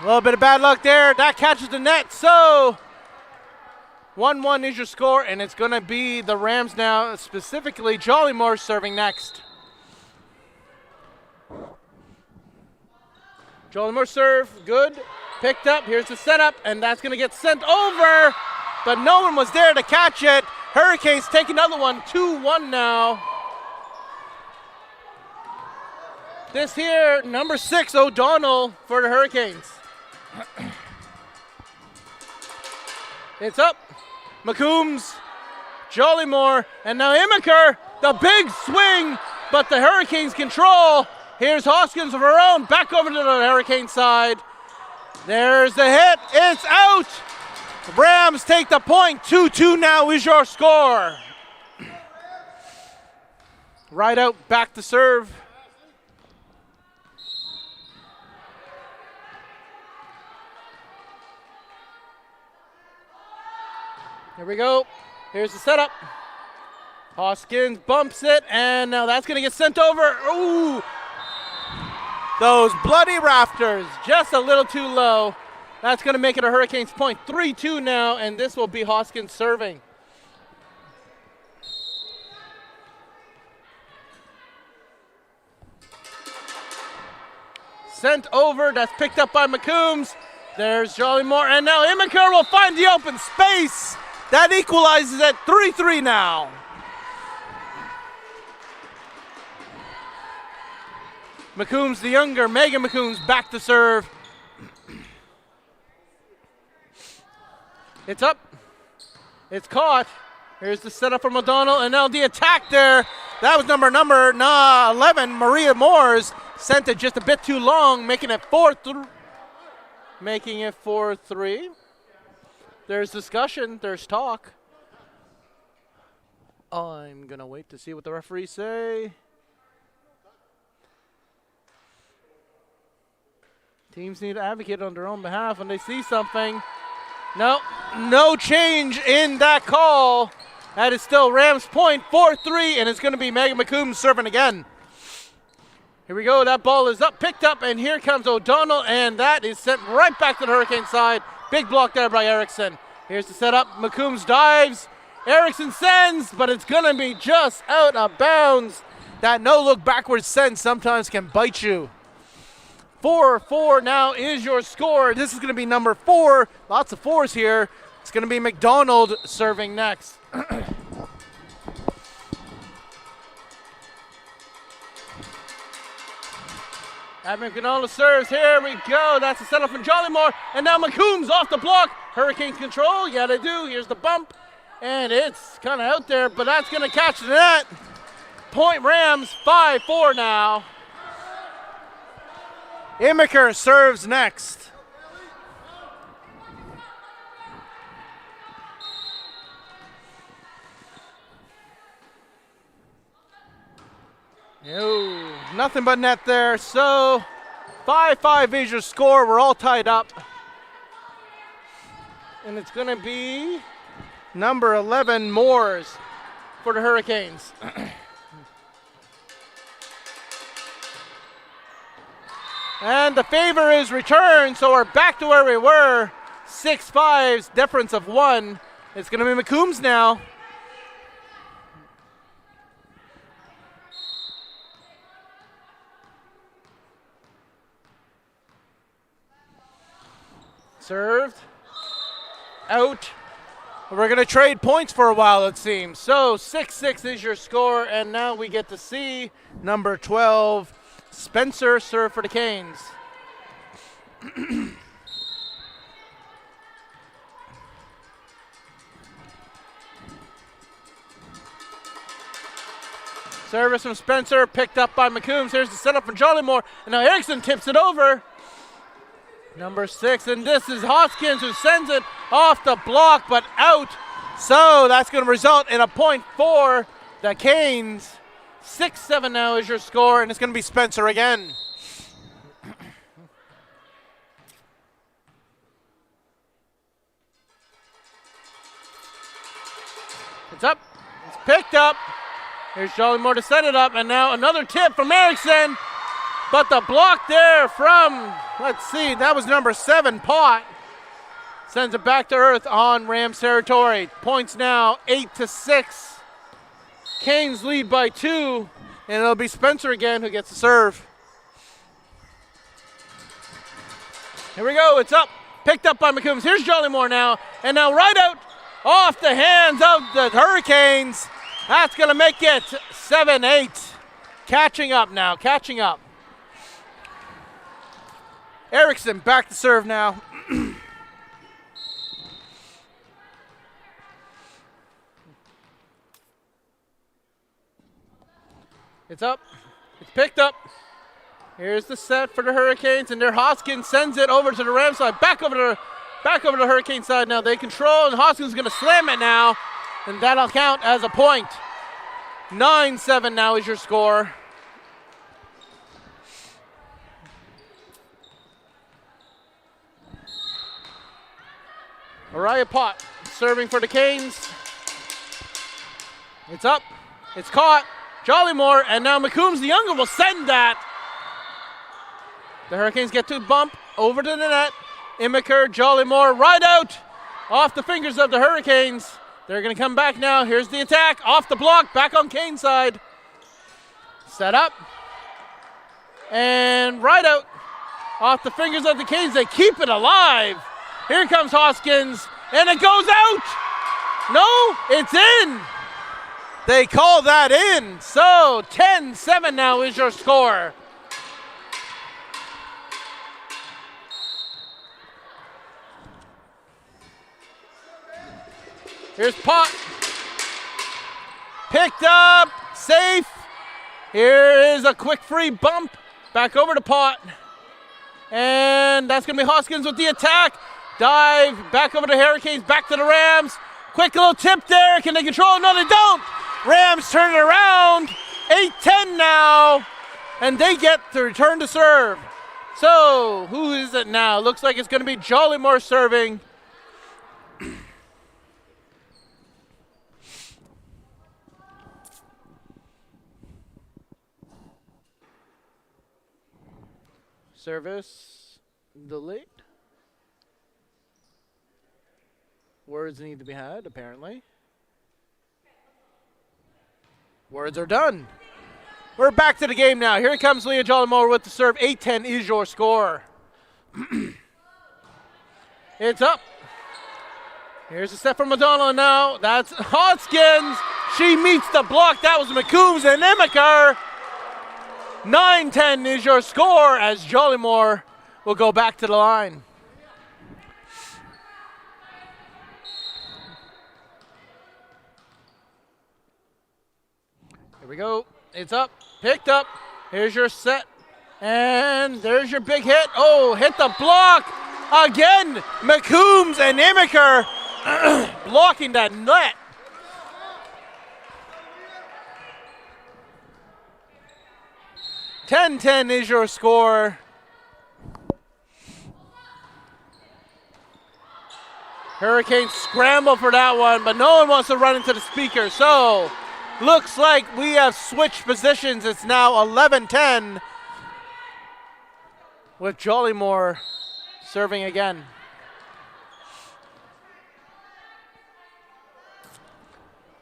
A little bit of bad luck there. That catches the net, so 1-1 is your score, and it's going to be the Rams now, specifically Jollymore serving next. Jollymore serve, good, picked up, here's the setup, and that's going to get sent over, but no one was there to catch it. Hurricanes take another one, 2-1 now. This here, number 6, O'Donnell for the Hurricanes. It's up. McCombs, Jollymore, and now Imiker, the big swing, but the Hurricanes control. Here's Hoskins of her own, back over to the Hurricane side. There's the hit, it's out. Rams take the point, 2-2 now is your score. Right out, back to serve. Here we go. Here's the setup. Hoskins bumps it, and now that's going to get sent over. Ooh! Those bloody rafters, just a little too low. That's going to make it a Hurricanes point. 3-2 now, and this will be Hoskins serving. Sent over, that's picked up by McCombs. There's Jollymore, and now Imiker will find the open space. That equalizes at 3-3 now. McCombs the younger, Megan McCombs back to serve. It's up, it's caught. Here's the setup from O'Donnell, and now the attack there. That was number 11, Maria Moores. Sent it just a bit too long, making it 4-3. There's discussion, there's talk. I'm gonna wait to see what the referees say. Teams need to advocate on their own behalf when they see something. No change in that call. That is still Rams point, 4-3, and it's gonna be Megan McCombs serving again. Here we go, that ball is up, picked up, and here comes O'Donnell, and that is sent right back to the Hurricane side. Big block there by Erickson. Here's the setup, McCombs dives, Erickson sends, but it's gonna be just out of bounds. That no-look backwards send sometimes can bite you. 4-4 now is your score. This is gonna be number 4, lots of 4s here. It's gonna be McDonald serving next. Abby McDonald serves, here we go. That's the setup from Jollymore, and now McCombs off the block. Hurricane control, yeah they do. Here's the bump, and it's kind of out there, but that's gonna catch the net. Point Rams, 5-4 now. Imiker serves next. No, nothing but net there. So 5-5 is your score. We're all tied up. And it's going to be number 11, Moores, for the Hurricanes. And the favor is returned, so we're back to where we were. 6-5, difference of 1. It's going to be McCombs now. Served. Out. We're going to trade points for a while, it seems. So 6-6 is your score, and now we get to see number 12, Spencer, serve for the Canes. Service from Spencer, picked up by McCombs. Here's the setup for Jollymore, and now Erickson tips it over. Number 6, and this is Hoskins who sends it off the block, but out. So that's going to result in a point for the Canes. 6-7 now is your score, and it's going to be Spencer again. It's up, it's picked up. Here's Jollymore to set it up, and now another tip from Erickson. But the block there from, let's see, that was number 7, Pot. Sends it back to earth on Rams territory. Points now 8-6. Canes lead by 2, and it'll be Spencer again who gets the serve. Here we go, it's up. Picked up by McCombs. Here's Jollymore now, and now right out off the hands of the Hurricanes. That's going to make it 7-8. Catching up now, catching up. Erickson back to serve now. It's up, it's picked up. Here's the set for the Hurricanes, and there Hoskins sends it over to the Rams side, back over to the Hurricane side now. They control, and Hoskins is going to slam it now, and that'll count as a point. 9-7 now is your score. Mariah Pot serving for the Canes. It's up, it's caught. Jollymore, and now McCombs the younger will send that. The Hurricanes get to bump over to the net. Immiker, Jollymore, right out off the fingers of the Hurricanes. They're going to come back now. Here's the attack, off the block, back on Cane's side. Set up, and right out off the fingers of the Canes. They keep it alive. Here comes Hoskins, and it goes out. No, it's in. They call that in. So 10-7 now is your score. Here's Pot. Picked up, safe. Here is a quick free bump. Back over to Pot. And that's going to be Hoskins with the attack. Dive, back over to Hurricanes, back to the Rams. Quick little tip there. Can they control it? No, they don't. Rams turn it around. 8-10 now. And they get the return to serve. So, who is it now? Looks like it's going to be Jollymore serving. Service delayed. Words need to be had, apparently. Words are done. We're back to the game now. Here comes Leah Jollymore with the serve. 8-10 is your score. It's up. Here's a set from Madonna now. That's Hoskins. She meets the block. That was McCombs and Immiker. 9-10 is your score as Jollymore will go back to the line. Here we go. It's up. Picked up. Here's your set. And there's your big hit. Oh, hit the block. Again, McCombs and Immiker blocking that net. (10-10) is your score. Hurricanes scramble for that one, but no one wants to run into the speaker. So, looks like we have switched positions. It's now 11-10 with Jollymore serving again.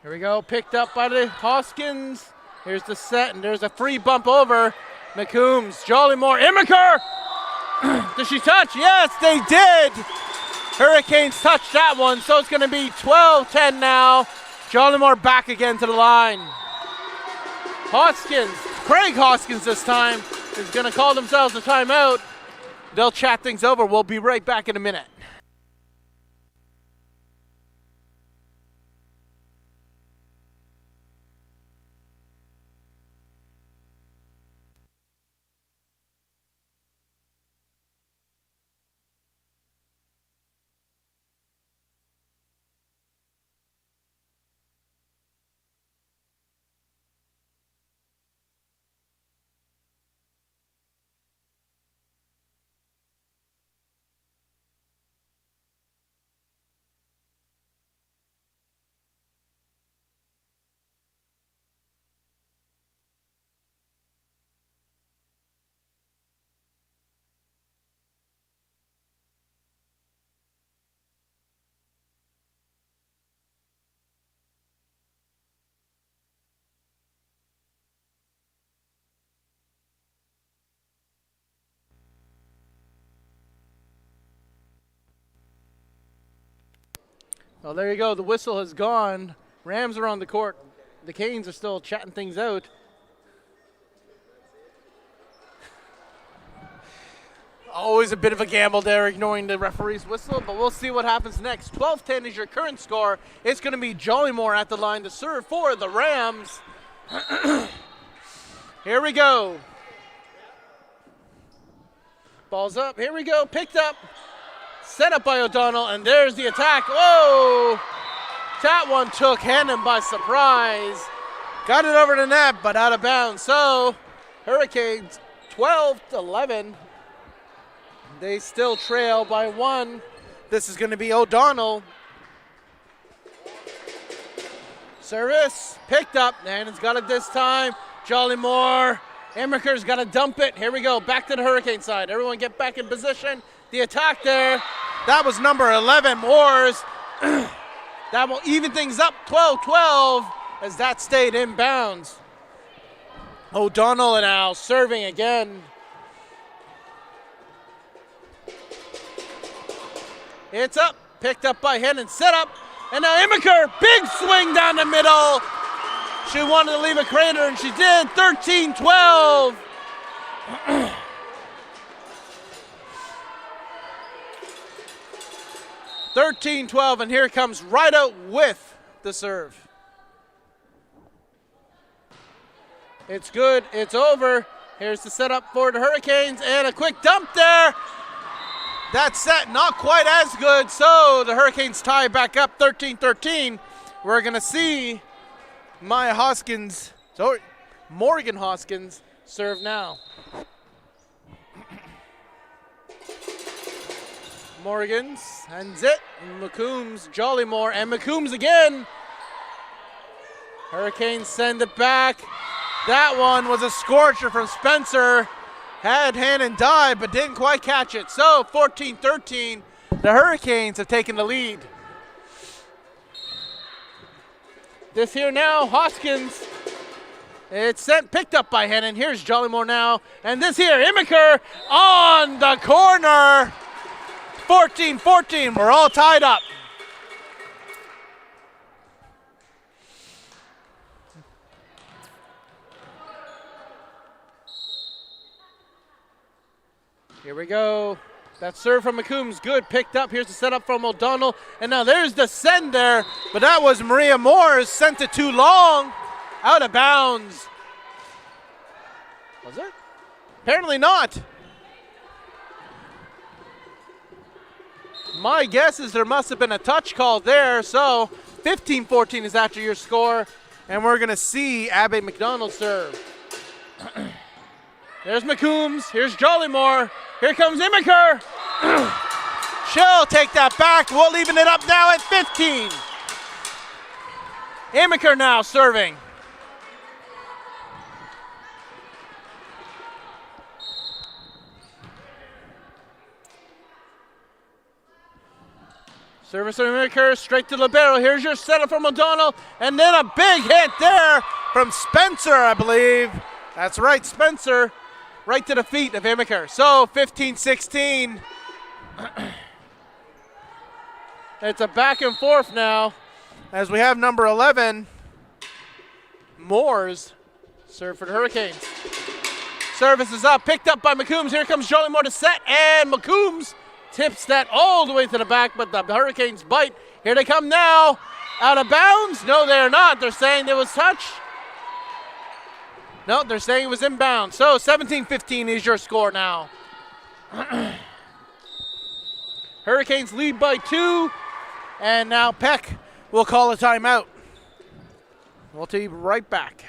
Here we go, picked up by the Hoskins. Here's the set, and there's a free bump over. McCombs, Jollymore, Immiker! Did she touch? Yes, they did! Hurricanes touched that one, so it's going to be 12-10 now. Jollymore back again to the line. Craig Hoskins this time is going to call themselves a timeout. They'll chat things over. We'll be right back in a minute. Well, there you go. The whistle has gone. Rams are on the court. The Canes are still chatting things out. Always a bit of a gamble there, ignoring the referee's whistle, but we'll see what happens next. 12-10 is your current score. It's going to be Jollymore at the line to serve for the Rams. Here we go. Ball's up. Here we go. Picked up. Set up by O'Donnell, and there's the attack. Whoa! That one took Hannon by surprise. Got it over the net, but out of bounds. So, Hurricanes 12-11. They still trail by one. This is going to be O'Donnell. Service picked up. Hannon's got it this time. Jollymore. Emmerker's got to dump it. Here we go. Back to the Hurricane side. Everyone get back in position. The attack there. That was number 11, Moores. That will even things up 12-12 as that stayed inbounds. O'Donnell now serving again. It's up, picked up by Hennon, set up, and now Emmerker, big swing down the middle. She wanted to leave a crater, and she did, 13-12. 13-12, and here comes right out with the serve. It's good, it's over. Here's the setup for the Hurricanes, and a quick dump there. That set not quite as good, so the Hurricanes tie back up 13-13. We're gonna see Morgan Hoskins serve now. Morgans, and Zit, McCombs, Jollymore, and McCombs again. Hurricanes send it back. That one was a scorcher from Spencer. Had Hannon dive, but didn't quite catch it. So 14-13, the Hurricanes have taken the lead. This here now, Hoskins. It's picked up by Hannon. Here's Jollymore now. And this here, Emmerker on the corner. 14-14, we're all tied up. Here we go. That serve from McCombs, good, picked up. Here's the setup from O'Donnell. And now there's the send there, but that was Maria Moores, sent it too long. Out of bounds. Was it? Apparently not. My guess is there must have been a touch call there, so 15-14 is after your score, and we're going to see Abby McDonald serve. There's McCombs, here's Jollymore, here comes Emmerker. She'll take that back, we'll even it up now at 15. Emmerker now serving. Service from Emmerker, straight to libero. Here's your setup from O'Donnell, and then a big hit there from Spencer, I believe. That's right, Spencer, right to the feet of Emmerker. So 15-16. It's a back and forth now as we have number 11, Moores, serve for the Hurricanes. Service is up, picked up by McCombs. Here comes Jolie Moore to set, and McCombs tips that all the way to the back, but the Hurricanes bite. Here they come now. Out of bounds? No, they're not. They're saying there was touch. No, they're saying it was inbound. So 17-15 is your score now. Hurricanes lead by 2, and now Peck will call a timeout. We'll be right back.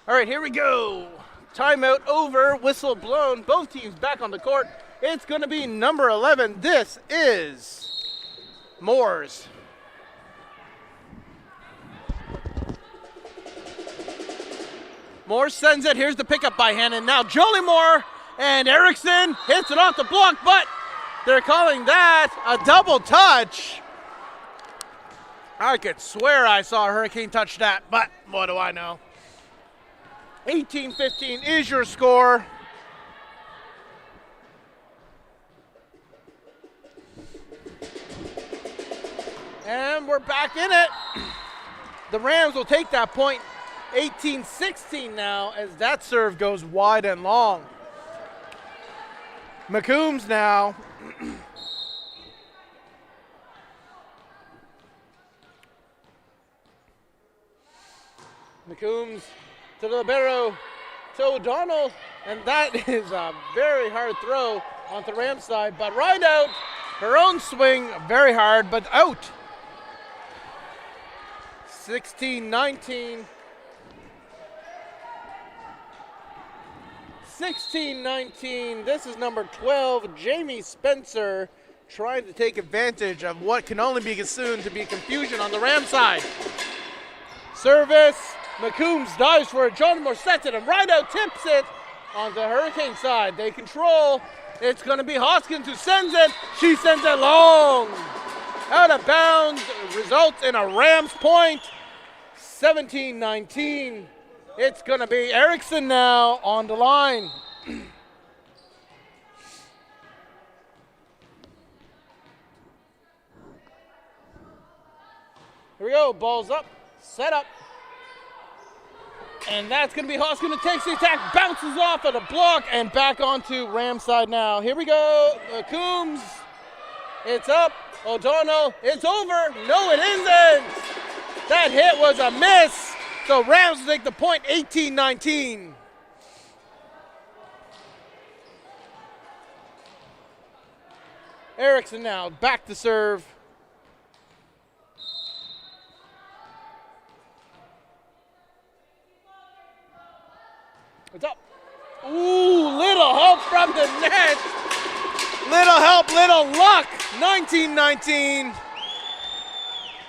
All right, here we go. Timeout over, whistle blown. Both teams back on the court. It's going to be number 11. This is Moores. Moore sends it. Here's the pickup by Hannon. Now Jolie Moore and Erickson hits it off the block, but they're calling that a double touch. I could swear I saw a Hurricane touch that, but what do I know? 18-15 is your score. And we're back in it. The Rams will take that point. 18-16 now as that serve goes wide and long. McCombs now. McCombs to the libero, to O'Donnell, and that is a very hard throw on the Rams side, but right out, her own swing, very hard, but out. 16-19. 16-19, this is number 12, Jamie Spencer, trying to take advantage of what can only be assumed to be confusion on the Ram side. Service, McCombs dives for it, John Moore sets it, and right out tips it on the Hurricane side. They control, it's gonna be Hoskins who sends it, she sends it long. Out of bounds, results in a Rams point, 17-19. It's gonna be Erickson now on the line. Here we go, ball's up, set up. And that's gonna be Hoskins who takes the attack, bounces off of the block and back onto Ram side now. Here we go, Coombs, it's up, O'Donnell, it's over. No, it isn't. That hit was a miss. So Rams will take the point, 18-19. Erickson now back to serve. It's up. Ooh, little help from the net. Little help, little luck. 19-19.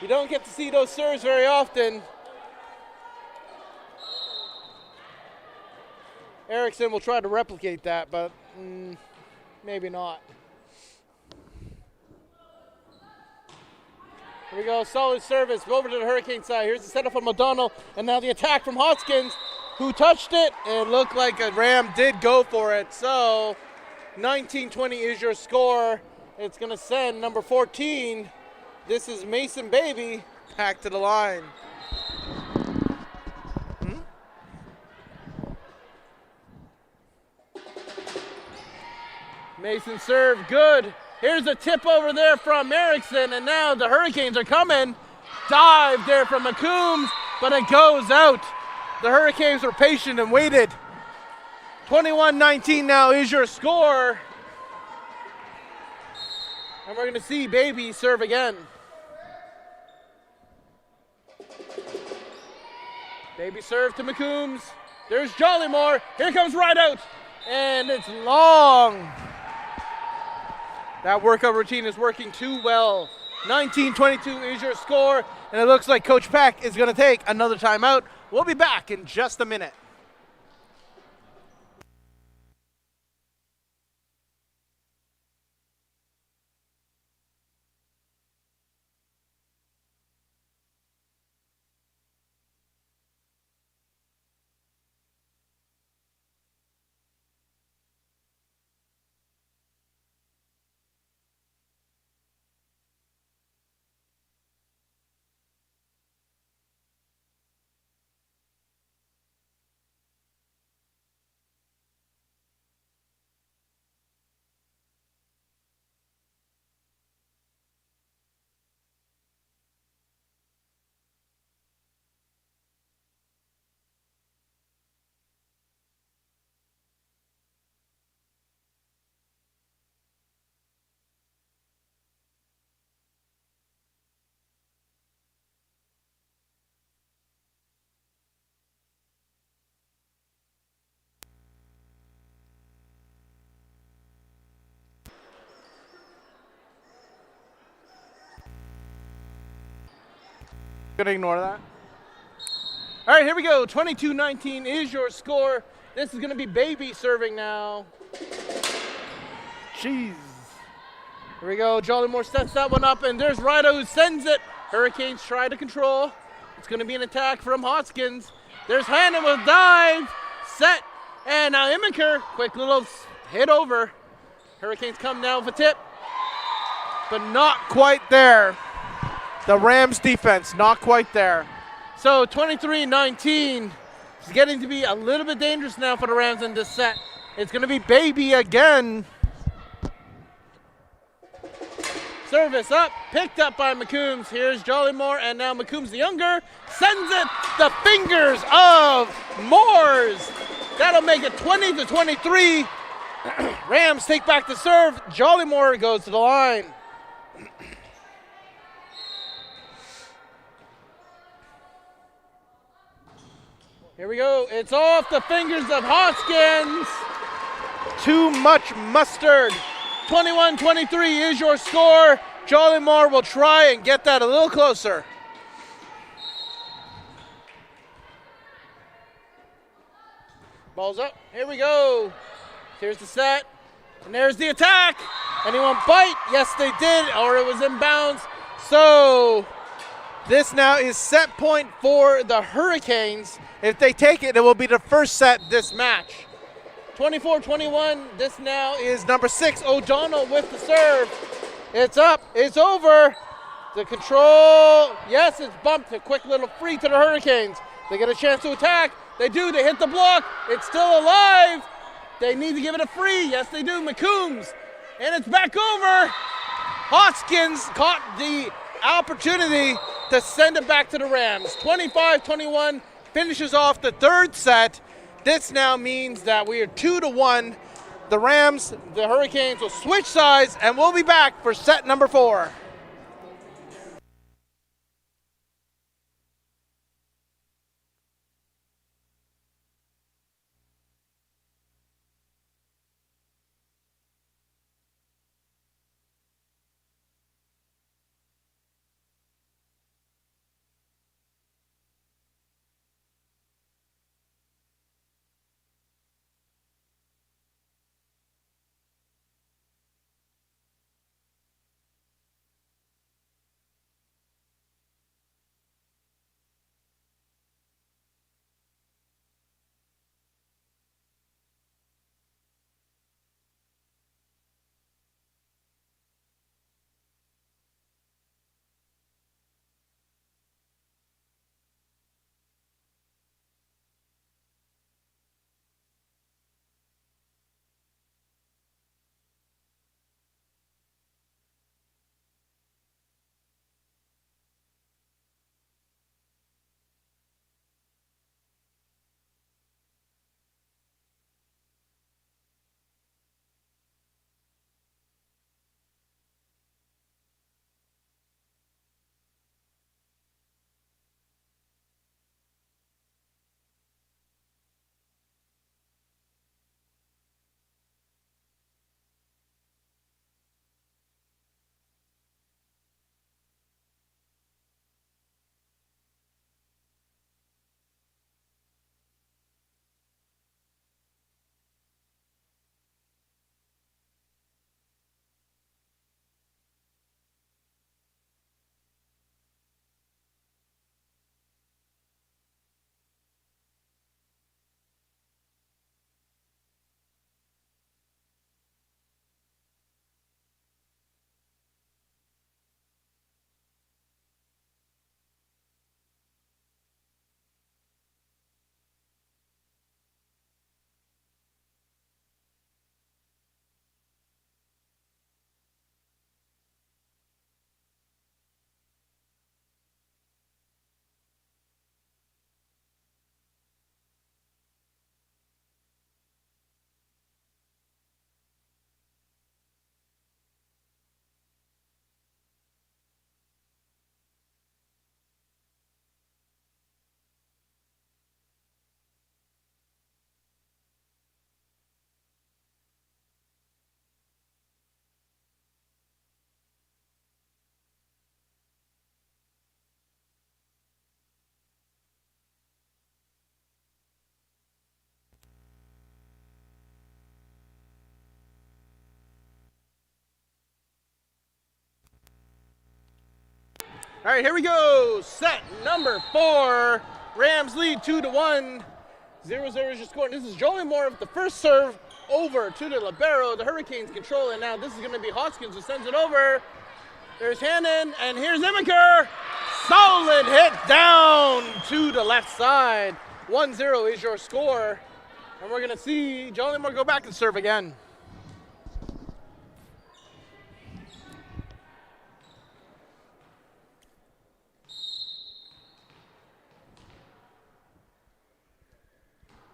You don't get to see those serves very often. Erickson will try to replicate that, but maybe not. Here we go, solid service over to the Hurricane side. Here's the setup from O'Donnell, and now the attack from Hoskins, who touched it. It looked like a Ram did go for it, so 19-20 is your score. It's gonna send number 14. This is Mason Baby back to the line. Mason serve, good. Here's a tip over there from Erickson, and now the Hurricanes are coming. Dive there from McCombs, but it goes out. The Hurricanes were patient and waited. 21-19 now is your score. And we're gonna see Baby serve again. Baby serve to McCombs. There's Jollymore. Here comes Rideout. And it's long. That workout routine is working too well. 19-22 is your score. And it looks like Coach Peck is going to take another timeout. We'll be back in just a minute. Gonna ignore that. All right, here we go. 22-19 is your score. This is gonna be Baby serving now. Jeez. Here we go. Jollymore sets that one up, and there's Rido who sends it. Hurricanes try to control. It's gonna be an attack from Hoskins. There's Hannon with dive, set, and now Immiker. Quick little hit over. Hurricanes come now with a tip, but not quite there. The Rams defense, not quite there. So 23-19 is getting to be a little bit dangerous now for the Rams in this set. It's going to be Baby again. Service up, picked up by McCombs. Here's Jollymore, and now McCombs the younger sends it the fingers of Moores. That'll make it 20-23. Rams take back the serve. Jollymore goes to the line. Here we go. It's off the fingers of Hoskins. Too much mustard. 21-23 is your score. Jollymore will try and get that a little closer. Ball's up. Here we go. Here's the set. And there's the attack. Anyone bite? Yes, they did, or it was inbounds. So this now is set point for the Hurricanes. If they take it, it will be the first set this match. 24-21, this now is number 6, O'Donnell with the serve. It's up, it's over. The control, yes, it's bumped. A quick little free to the Hurricanes. They get a chance to attack. They do, they hit the block. It's still alive. They need to give it a free. Yes, they do, McCombs. And it's back over. Hoskins caught the opportunity to send it back to the Rams. 25-21 finishes off the third set. This now means that we are 2-1. The Rams, the Hurricanes will switch sides, and we'll be back for set number 4. All right, here we go. Set number 4. Rams lead 2-1. 0-0 is your score. This is Jolie Moore with the first serve over to the libero. The Hurricanes control it now. This is going to be Hoskins who sends it over. There's Hannon, and here's Immiker. Solid hit down to the left side. 1-0 is your score. And we're going to see Jolie Moore go back and serve again.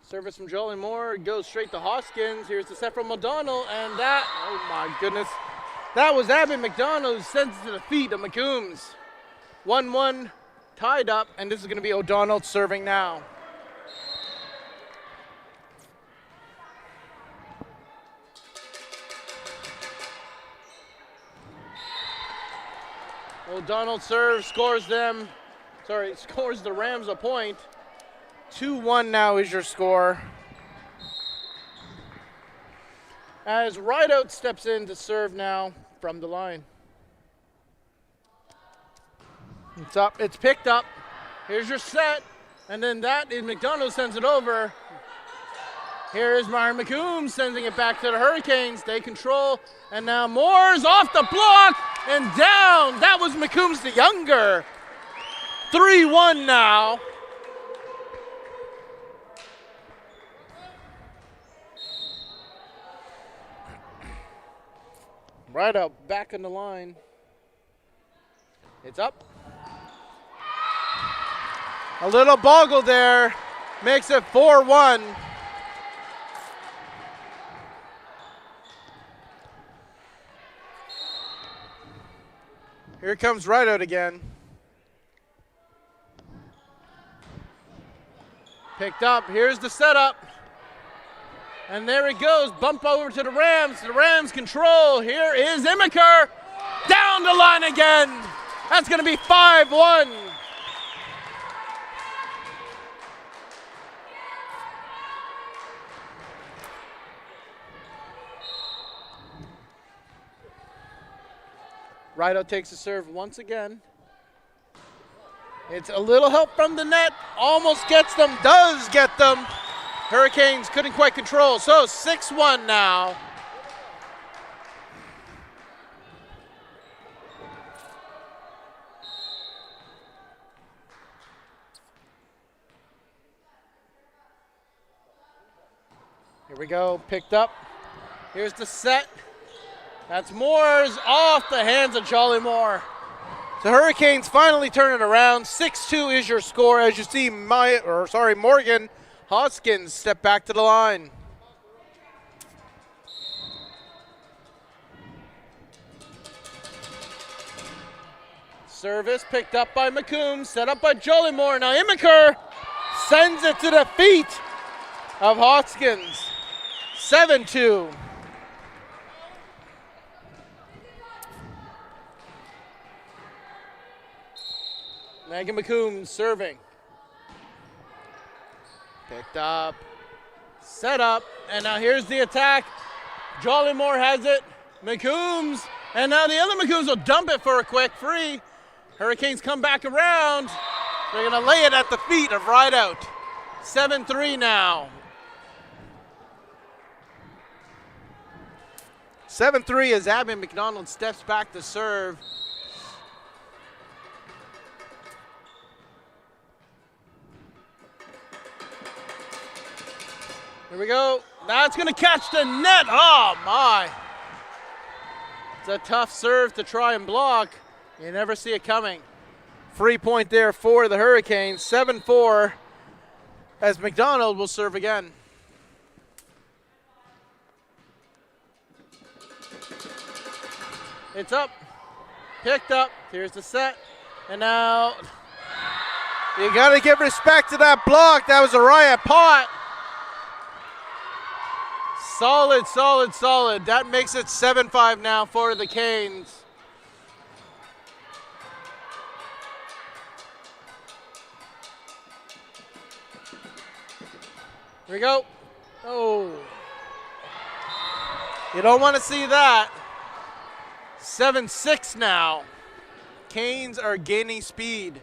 Service from Jolie Moore goes straight to Hoskins. Here's the set from O'Donnell, and that, oh my goodness, that was Abby McDonald who sends it to the feet of McCombs. 1-1 tied up, and this is going to be O'Donnell serving now. O'Donnell serves, scores the Rams a point. 2-1 now is your score. As Rideout steps in to serve now from the line. It's up, it's picked up. Here's your set, and then that is McDonald sends it over. Here is Myron McCombs sending it back to the Hurricanes. They control, and now Moore's off the block and down. That was McCombs the younger. 3-1 now. Right up, back on the line. It's up. A little boggle there, makes it 4-1. Here comes Rideout again. Picked up, here's the setup. And there it goes, bump over to the Rams. The Rams control. Here is Immiker. Down the line again. That's going to be 5-1. Rideout takes the serve once again. It's a little help from the net. Almost gets them, does get them. Hurricanes couldn't quite control, so 6-1 now. Here we go, picked up. Here's the set. That's Moore's off the hands of Jolie Moore. The Hurricanes finally turn it around. 6-2 is your score as you see Morgan Hoskins step back to the line. Service picked up by McCombs, set up by Jolie Moore. Now Immiker sends it to the feet of Hoskins. 7-2. Megan McCombs serving. Picked up, set up, and now here's the attack. Jolie Moore has it. McCombs, and now the other McCombs will dump it for a quick free. Hurricanes come back around. They're going to lay it at the feet of Rideout. 7-3 now. 7-3 as Abby McDonald steps back to serve. Here we go. That's going to catch the net. Oh, my. It's a tough serve to try and block. You never see it coming. Free point there for the Hurricanes. 7-4 as McDonald will serve again. It's up. Picked up. Here's the set. And now you got to give respect to that block. That was a Riot Pot. Solid, solid, solid. That makes it 7-5 now for the Canes. Here we go. Oh. You don't want to see that. 7-6 now. Canes are gaining speed.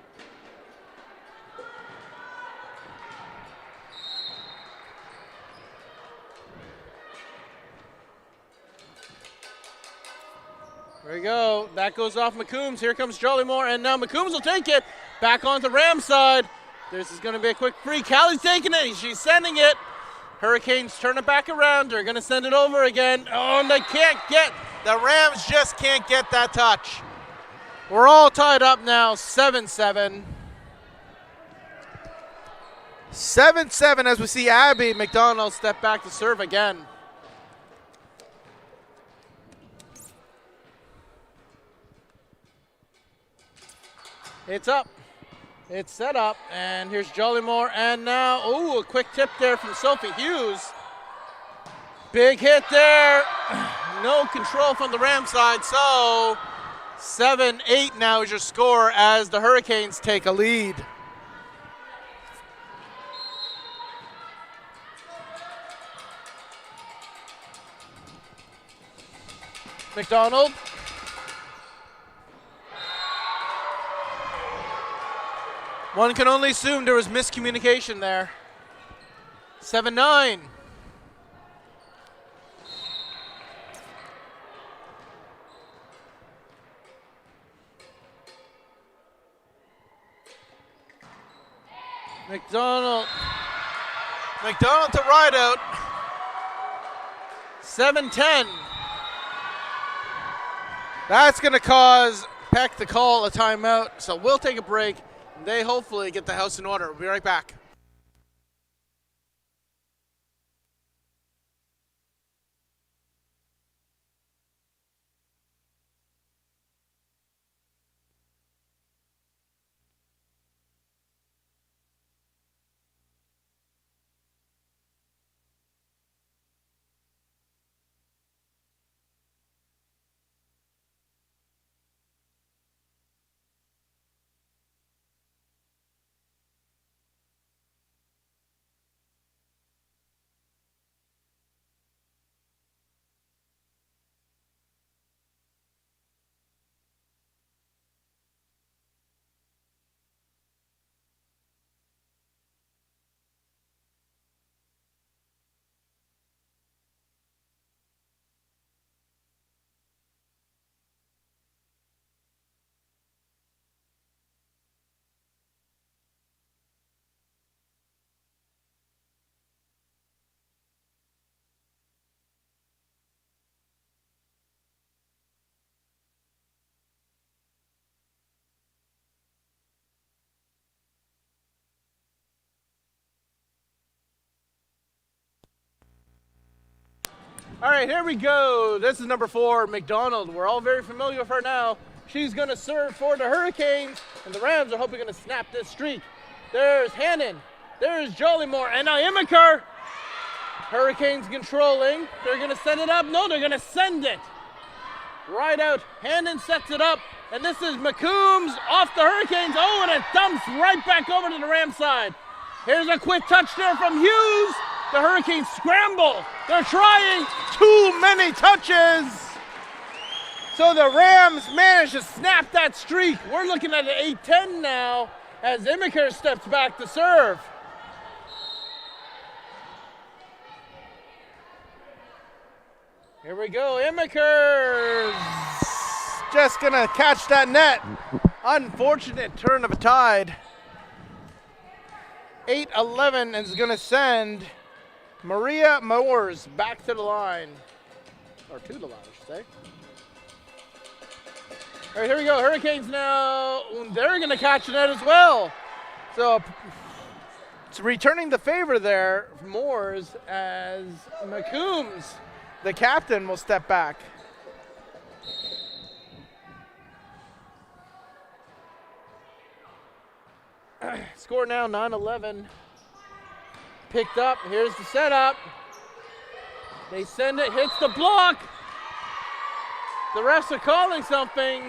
There we go. That goes off McCombs. Here comes Jollymore, and now McCombs will take it. Back onto Ram's side. This is going to be a quick free. Callie's taking it. She's sending it. Hurricanes turn it back around. They're going to send it over again. Oh, and they can't get. The Rams just can't get that touch. We're all tied up now, 7-7. 7-7 as we see Abby McDonald step back to serve again. It's up. It's set up, and here's Jollymore, and now, oh, a quick tip there from Sophie Hughes. Big hit there. No control from the Ram side, so 7-8 now is your score as the Hurricanes take a lead. McDonald. One can only assume there was miscommunication there. 7-9. McDonald to ride out. 7-10. That's going to cause Peck to call a timeout, so we'll take a break. They hopefully get the house in order. We'll be right back. All right, here we go. This is number 4, McDonald. We're all very familiar with her now. She's going to serve for the Hurricanes, and the Rams are hoping going to snap this streak. There's Hannon. There's Jollymore, and now Immiker. Hurricanes controlling. They're going to send it up. No, they're going to send it. Right out. Hannon sets it up, and this is McCombs off the Hurricanes. Oh, and it dumps right back over to the Rams side. Here's a quick touch there from Hughes. The Hurricanes scramble. They're trying. Too many touches. So the Rams managed to snap that streak. We're looking at an 8-10 now as Immiker steps back to serve. Here we go. Immiker's just going to catch that net. Unfortunate turn of a tide. 8-11 is going to send Maria Moores back to the line. Or to the line, I should say. All right, here we go. Hurricanes now. They're going to catch the net as well. So it's returning the favor there, Moores, as McCombs, the captain, will step back. Score now 9-11. Picked up. Here's the setup. They send it, hits the block. The refs are calling something.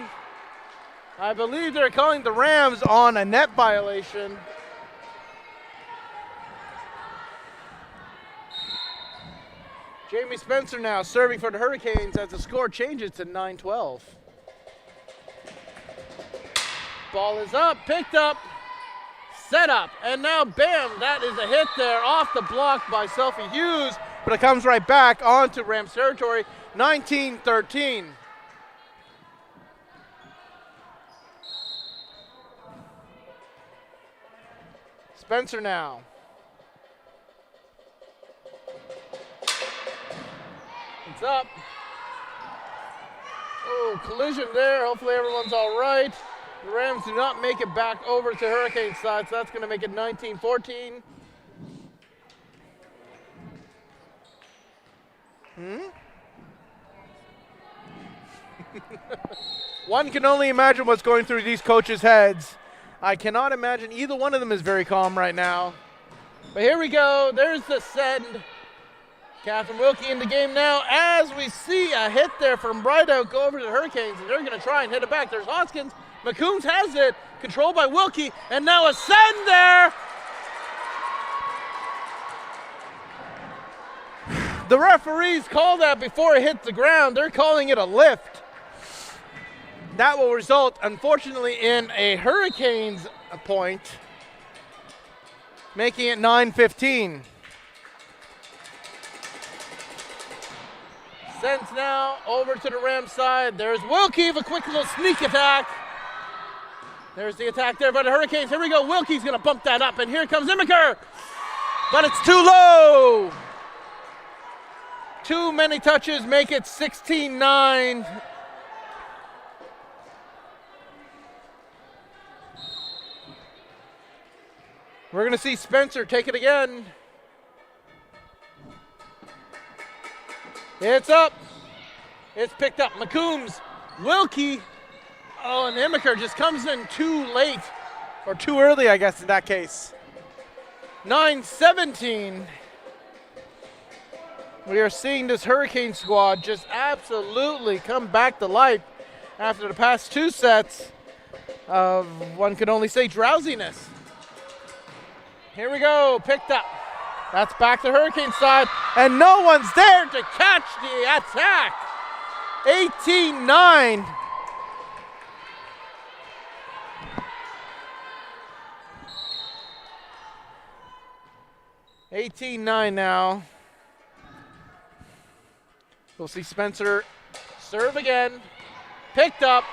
I believe they're calling the Rams on a net violation. Jamie Spencer now serving for the Hurricanes as the score changes to 9-12. Ball is up, picked up, set up, and now bam, that is a hit there off the block by Sophie Hughes, but it comes right back onto Rams territory, 19-13. Spencer now. It's up. Oh, collision there. Hopefully everyone's all right. The Rams do not make it back over to Hurricane side, so that's going to make it 19-14. One can only imagine what's going through these coaches' heads. I cannot imagine either one of them is very calm right now. But here we go. There's the send. Catherine Wilkie in the game now as we see a hit there from Brightout go over to the Hurricanes, and they're going to try and hit it back. There's Hoskins. McCombs has it. Controlled by Wilkie, and now a send there. The referees call that before it hit the ground. They're calling it a lift. That will result, unfortunately, in a Hurricanes point, making it 9-15. Sends now over to the Rams side. There's Wilkie with a quick little sneak attack. There's the attack there by the Hurricanes. Here we go. Wilkie's going to bump that up, and here comes Immiker. But it's too low. Too many touches make it 16-9. We're going to see Spencer take it again. It's up. It's picked up. McCombs, Wilkie. Oh, and Immiker just comes in too late. Or too early, I guess, in that case. 9-17. We are seeing this Hurricane squad just absolutely come back to life after the past two sets of, one could only say, drowsiness. Here we go, picked up. That's back to Hurricane side, and no one's there to catch the attack. 18-9. Now. We'll see Spencer serve again. Picked up.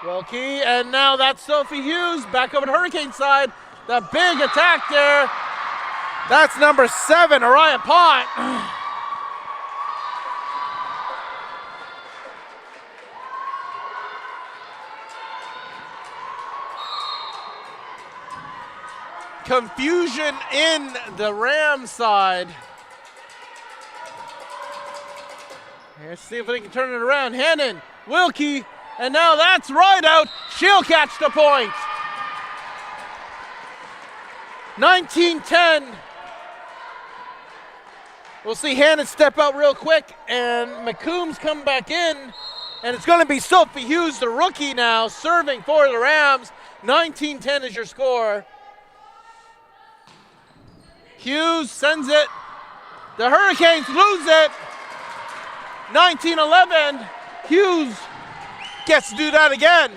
Wilkie, and now that's Sophie Hughes back over to Hurricane side. The big attack there. That's number 7, Araya Pott. Confusion in the Rams side. Let's see if they can turn it around. Hannon, Wilkie, and now that's right out. She'll catch the point. 19-10. We'll see Hannon step out real quick, and McCombs come back in, and it's going to be Sophie Hughes, the rookie now, serving for the Rams. 19-10 is your score. Hughes sends it. The Hurricanes lose it. 19-11. Hughes gets to do that again.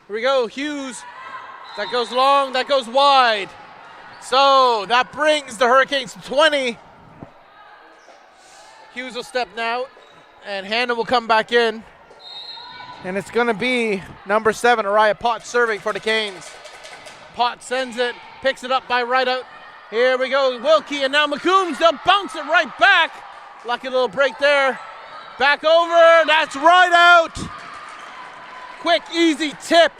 Here we go, Hughes. That goes long, that goes wide. So that brings the Hurricanes to 20. Hughes will step now, and Hannon will come back in. And it's going to be number 7, Araya Pott, serving for the Canes. Pott sends it, picks it up by right out. Here we go, Wilkie, and now McCombs, they'll bounce it right back. Lucky little break there. Back over, that's right out. Quick, easy tip.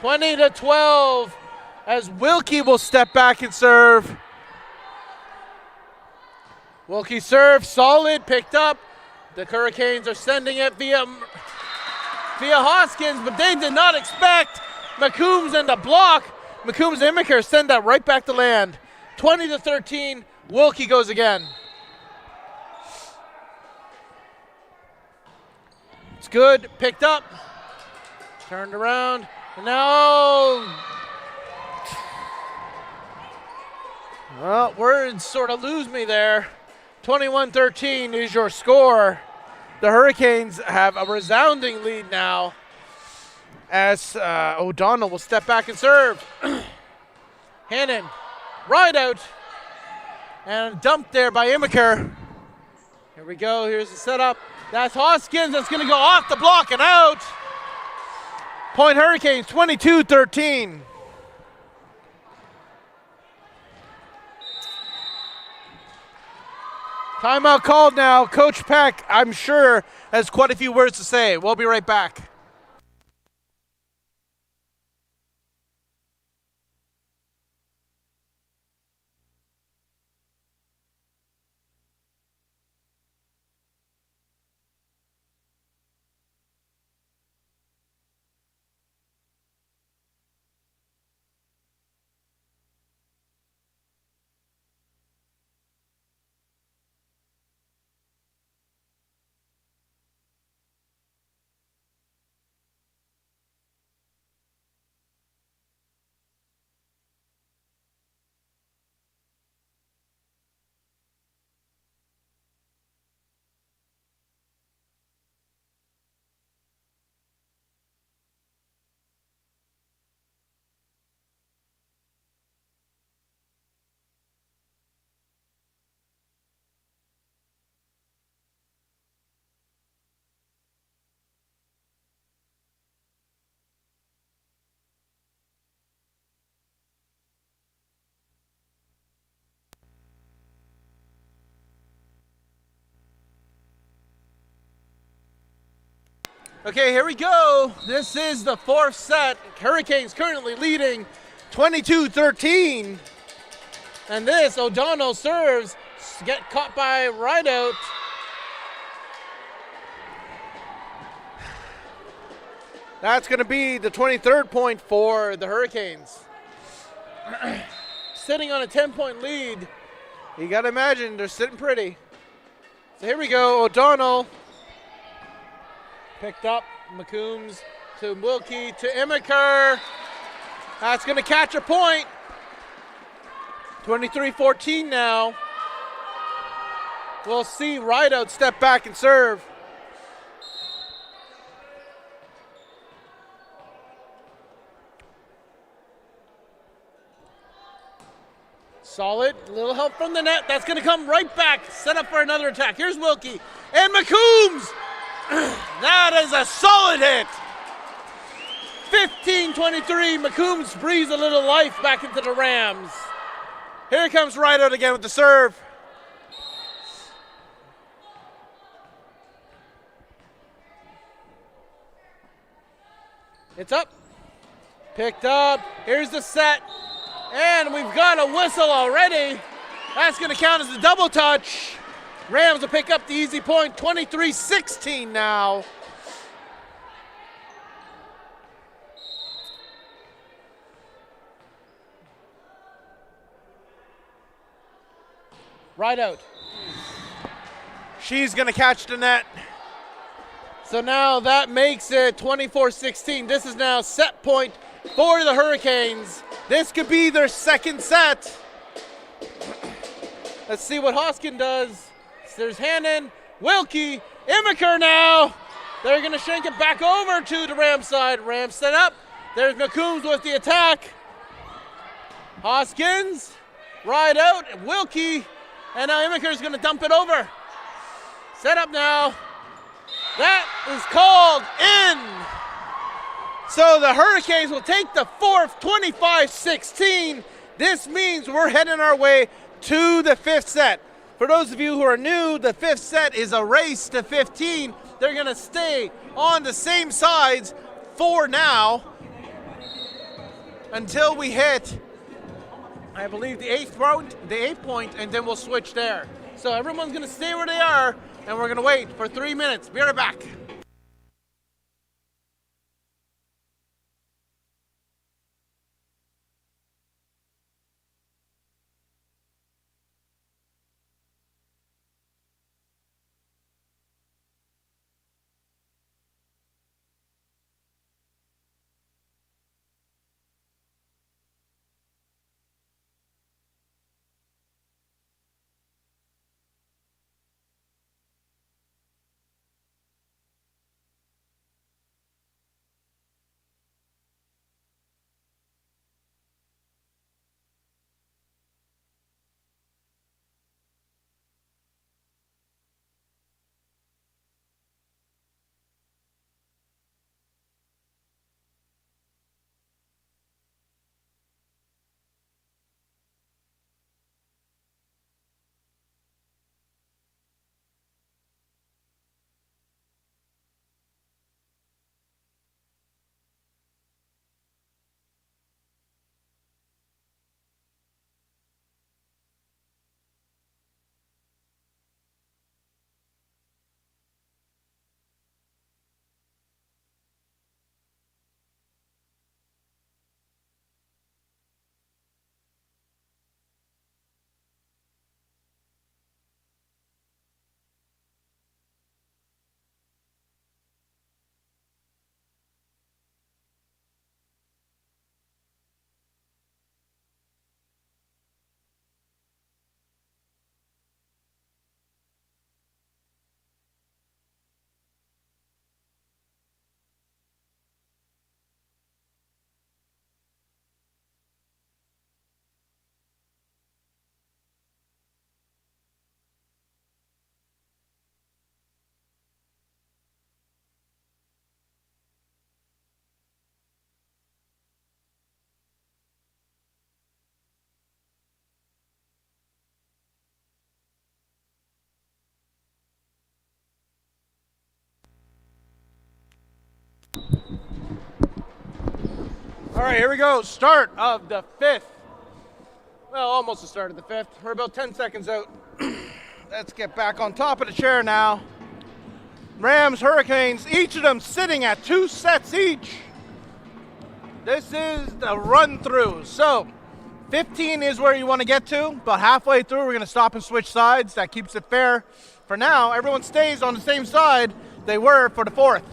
20-12 as Wilkie will step back and serve. Wilkie serve, solid, picked up. The Hurricanes are sending it via Hoskins, but they did not expect McCombs and the block. McCombs and Immiker send that right back to land. 20-13, Wilkie goes again. It's good, picked up, turned around. No. Well, words sort of lose me there. 21-13 is your score. The Hurricanes have a resounding lead now as O'Donnell will step back and serve. Hannon, right out, and dumped there by Imiker. Here we go, here's the setup. That's Hoskins, that's gonna go off the block and out. Point Hurricanes, 22-13. Timeout called now. Coach Peck, I'm sure, has quite a few words to say. We'll be right back. Okay, here we go. This is the fourth set. Hurricanes currently leading 22-13. And this, O'Donnell serves, get caught by Rideout. That's going to be the 23rd point for the Hurricanes. Sitting on a 10-point lead. You got to imagine they're sitting pretty. So here we go, O'Donnell. Picked up, McCombs to Wilkie to Imiker. That's going to catch a point. 23-14 now. We'll see Rideout step back and serve. Solid, little help from the net. That's going to come right back. Set up for another attack. Here's Wilkie and McCombs. That is a solid hit. 15-23. McCombs breathes a little life back into the Rams. Here comes Rideout again with the serve. It's up. Picked up. Here's the set. And we've got a whistle already. That's going to count as a double touch. Rams will pick up the easy point, 23-16 now. Rideout. She's going to catch the net. So now that makes it 24-16. This is now set point for the Hurricanes. This could be their second set. Let's see what Hoskin does. There's Hannon, Wilkie, Imiker now. They're going to shank it back over to the Rams side. Rams set up. There's McCombs with the attack. Hoskins, Rideout, Wilkie, and now Imiker's going to dump it over. Set up now. That is called in. So the Hurricanes will take the fourth, 25-16. This means we're heading our way to the fifth set. For those of you who are new, the fifth set is a race to 15. They're going to stay on the same sides for now until we hit, I believe, the eighth point, and then we'll switch there. So everyone's going to stay where they are, and we're going to wait for 3 minutes. Be right back. All right, here we go. Start of the fifth. Well, almost the start of the fifth. We're about 10 seconds out. Let's get back on top of the chair now. Rams, Hurricanes, each of them sitting at 2 sets each. This is the run through. So 15 is where you want to get to. About halfway through, we're going to stop and switch sides. That keeps it fair. For now, everyone stays on the same side they were for the fourth.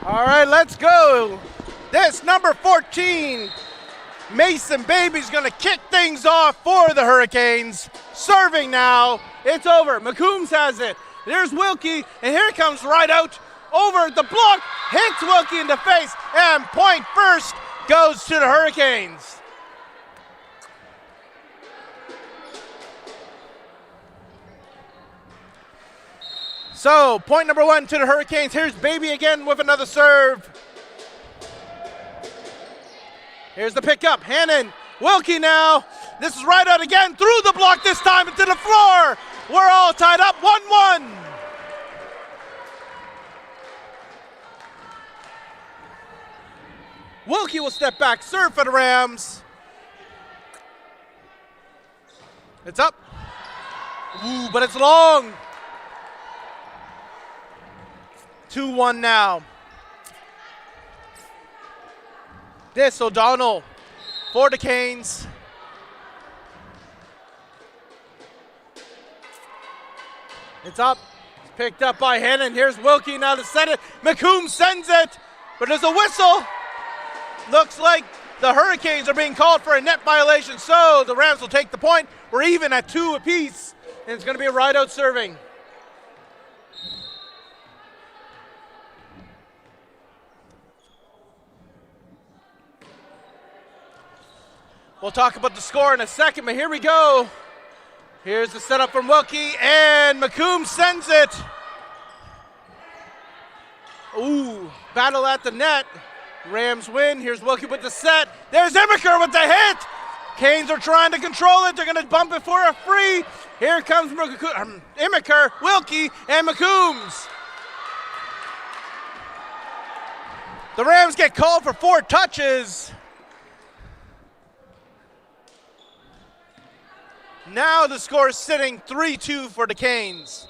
All right, let's go. This number 14, Mason Baby's gonna kick things off for the Hurricanes. Serving now, it's over. McCombs has it. There's Wilkie, and here comes right out over the block, hits Wilkie in the face, and point first goes to the Hurricanes. So, point number 1 to the Hurricanes. Here's Baby again with another serve. Here's the pickup. Hannon, Wilkie now. This is right out again, through the block this time into the floor. We're all tied up, 1-1. Wilkie will step back, serve for the Rams. It's up. Ooh, but it's long. 2-1 now. This O'Donnell for the Canes. It's up. It's picked up by Hannon. Here's Wilkie now to set it. McCombs sends it, but there's a whistle. Looks like the Hurricanes are being called for a net violation, so the Rams will take the point. We're even at 2 apiece, and it's going to be a ride-out serving. We'll talk about the score in a second, but here we go. Here's the setup from Wilkie, and McCombs sends it. Ooh, battle at the net. Rams win. Here's Wilkie with the set. There's Immiker with the hit. Canes are trying to control it. They're going to bump it for a free. Here comes Immiker, Wilkie, and McCombs. The Rams get called for 4 touches. Now the score is sitting 3-2 for the Canes.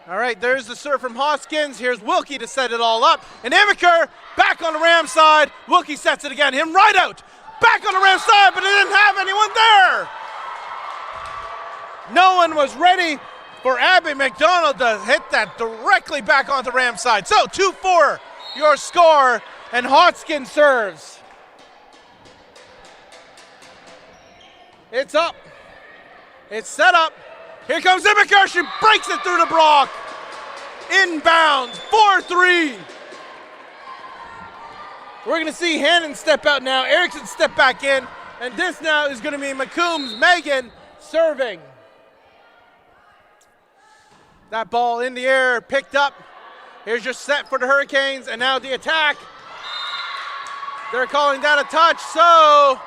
All right, there's the serve from Hoskins. Here's Wilkie to set it all up. And Immiker back on the Rams side. Wilkie sets it again. Him right out. Back on the Rams side, but it didn't have anyone there. No one was ready for Abby McDonald to hit that directly back onto the Rams side. So 2-4 your score, and Hoskins serves. It's up. It's set up. Here comes Immiker. She breaks it through the block. Inbounds. 4-3. We're going to see Hannon step out now. Erickson step back in. And this now is going to be McCombs, Megan serving. That ball in the air, picked up. Here's your set for the Hurricanes. And now the attack. They're calling that a touch. So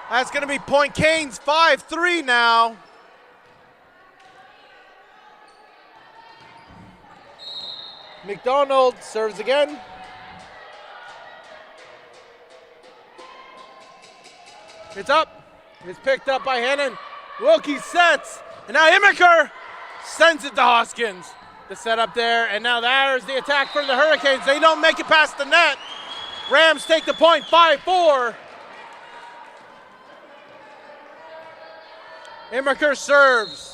that's going to be point Canes 5-3 now. McDonald serves again. It's up. It's picked up by Hannon. Wilkie sets. And now Immiker sends it to Hoskins. The setup there. And now there's the attack for the Hurricanes. They don't make it past the net. Rams take the point 5-4. Immiker serves.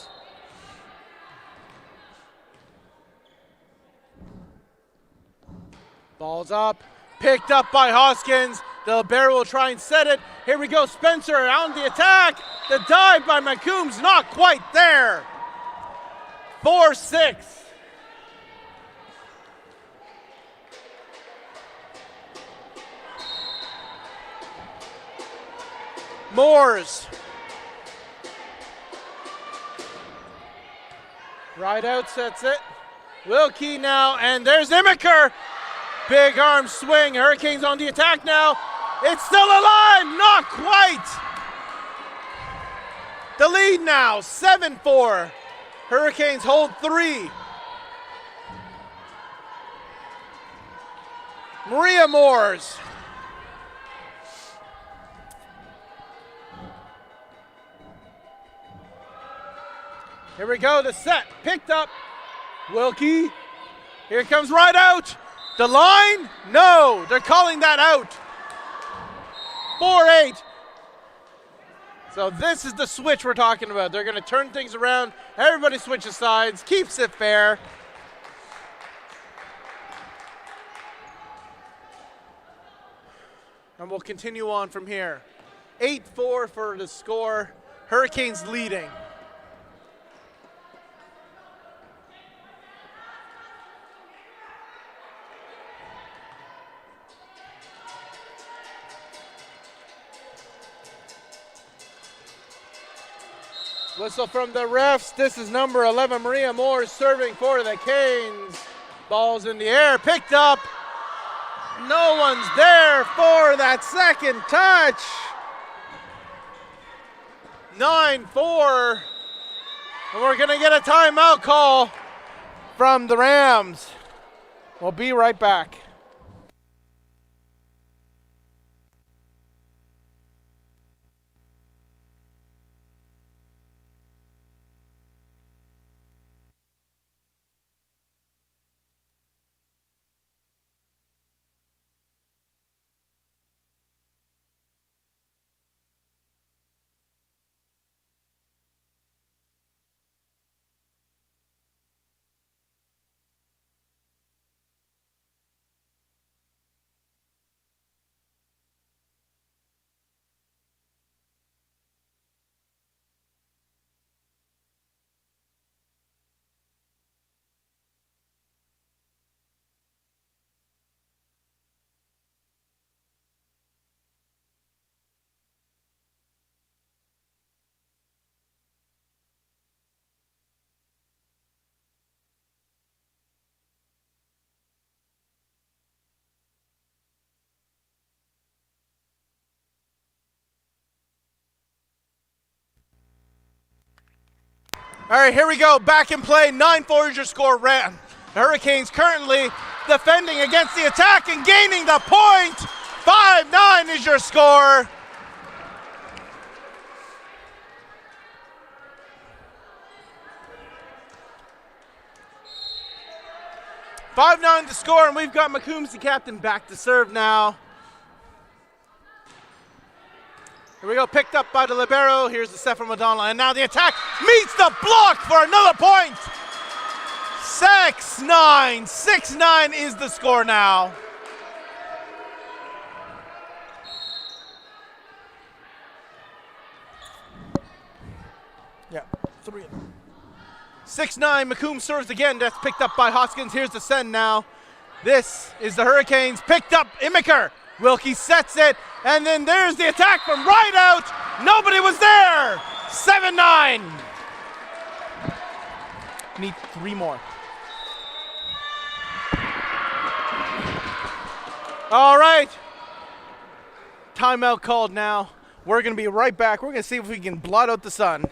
Ball's up. Picked up by Hoskins. The Bear will try and set it. Here we go. Spencer on the attack. The dive by McCombs not quite there. 4-6. Moores. Right out sets it. Wilkie now, and there's Imiker. Big arm swing. Hurricanes on the attack now. It's still alive, not quite. The lead now, 7-4. Hurricanes hold 3. Maria Moores. Here we go, the set, picked up. Wilkie, here it comes right out. The line, no, they're calling that out. 4-8. So this is the switch we're talking about. They're gonna turn things around. Everybody switches sides, keeps it fair. And we'll continue on from here. 8-4 for the score. Hurricanes leading. Whistle from the refs. This is number 11, Maria Moore, serving for the Canes. Ball's in the air, picked up. No one's there for that second touch. 9-4. And we're gonna get a timeout call from the Rams. We'll be right back. All right, here we go, back in play, 9-4 is your score. The Hurricanes currently defending against the attack and gaining the point. 5-9 is your score. The score, and we've got Macomb, the captain, back to serve now. Here we go, picked up by the libero. Here's the set from O'Donnell, and now the attack meets the block for another point. 6-9. 6-9 is the score now. Yeah, 3. 6-9, Macomb serves again. That's picked up by Hoskins. Here's the send now. This is the Hurricanes. Picked up, Imiker. Wilkie sets it, and then there's the attack from right out. Nobody was there. 7-9. Need 3 more. All right. Timeout called now. We're going to be right back. We're going to see if we can blot out the sun.